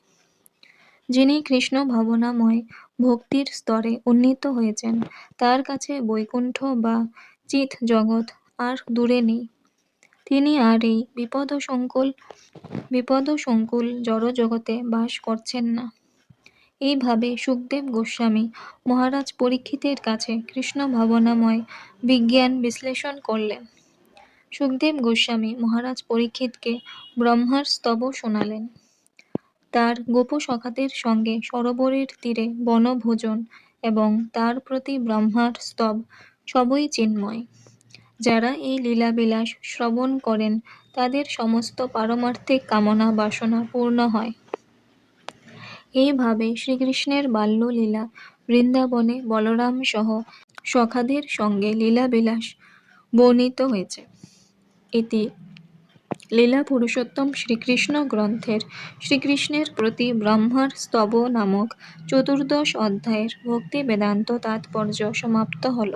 যিনি কৃষ্ণ ভাবনাময় ভক্তির স্তরে উন্নীত হয়েছেন তার কাছে বৈকুণ্ঠ বা চিৎ জগৎ আর দূরে নেই। তিনি আর এই বিপদসংকুল জড়জগতে বাস করছেন না। এইভাবে সুখদেব গোস্বামী মহারাজ পরীক্ষিতের কাছে কৃষ্ণ ভাবনাময় বিজ্ঞান বিশ্লেষণ করলেন। সুখদেব গোস্বামী মহারাজ পরীক্ষিতকে ব্রহ্মার স্তব শোনালেন। তার গোপসখাদের সঙ্গে সরোবরের তীরে বনভোজন এবং তার প্রতি ব্রহ্মার স্তব সবই চিন্ময়। যারা এই লীলাবিলাস শ্রবণ করেন তাদের সমস্ত পারমার্থিক কামনা বাসনা পূর্ণ হয়। এইভাবে শ্রীকৃষ্ণের বাল্যলীলা বৃন্দাবনে বলরাম সহ সখাদের সঙ্গে লীলাবিলাস বর্ণিত হয়েছে। এটি লীলা পুরুষোত্তম শ্রীকৃষ্ণ গ্রন্থের শ্রীকৃষ্ণের প্রতি ব্রহ্মার স্তব নামক চতুর্দশ অধ্যায়ের ভক্তি বেদান্ত তাৎপর্য সমাপ্ত হল।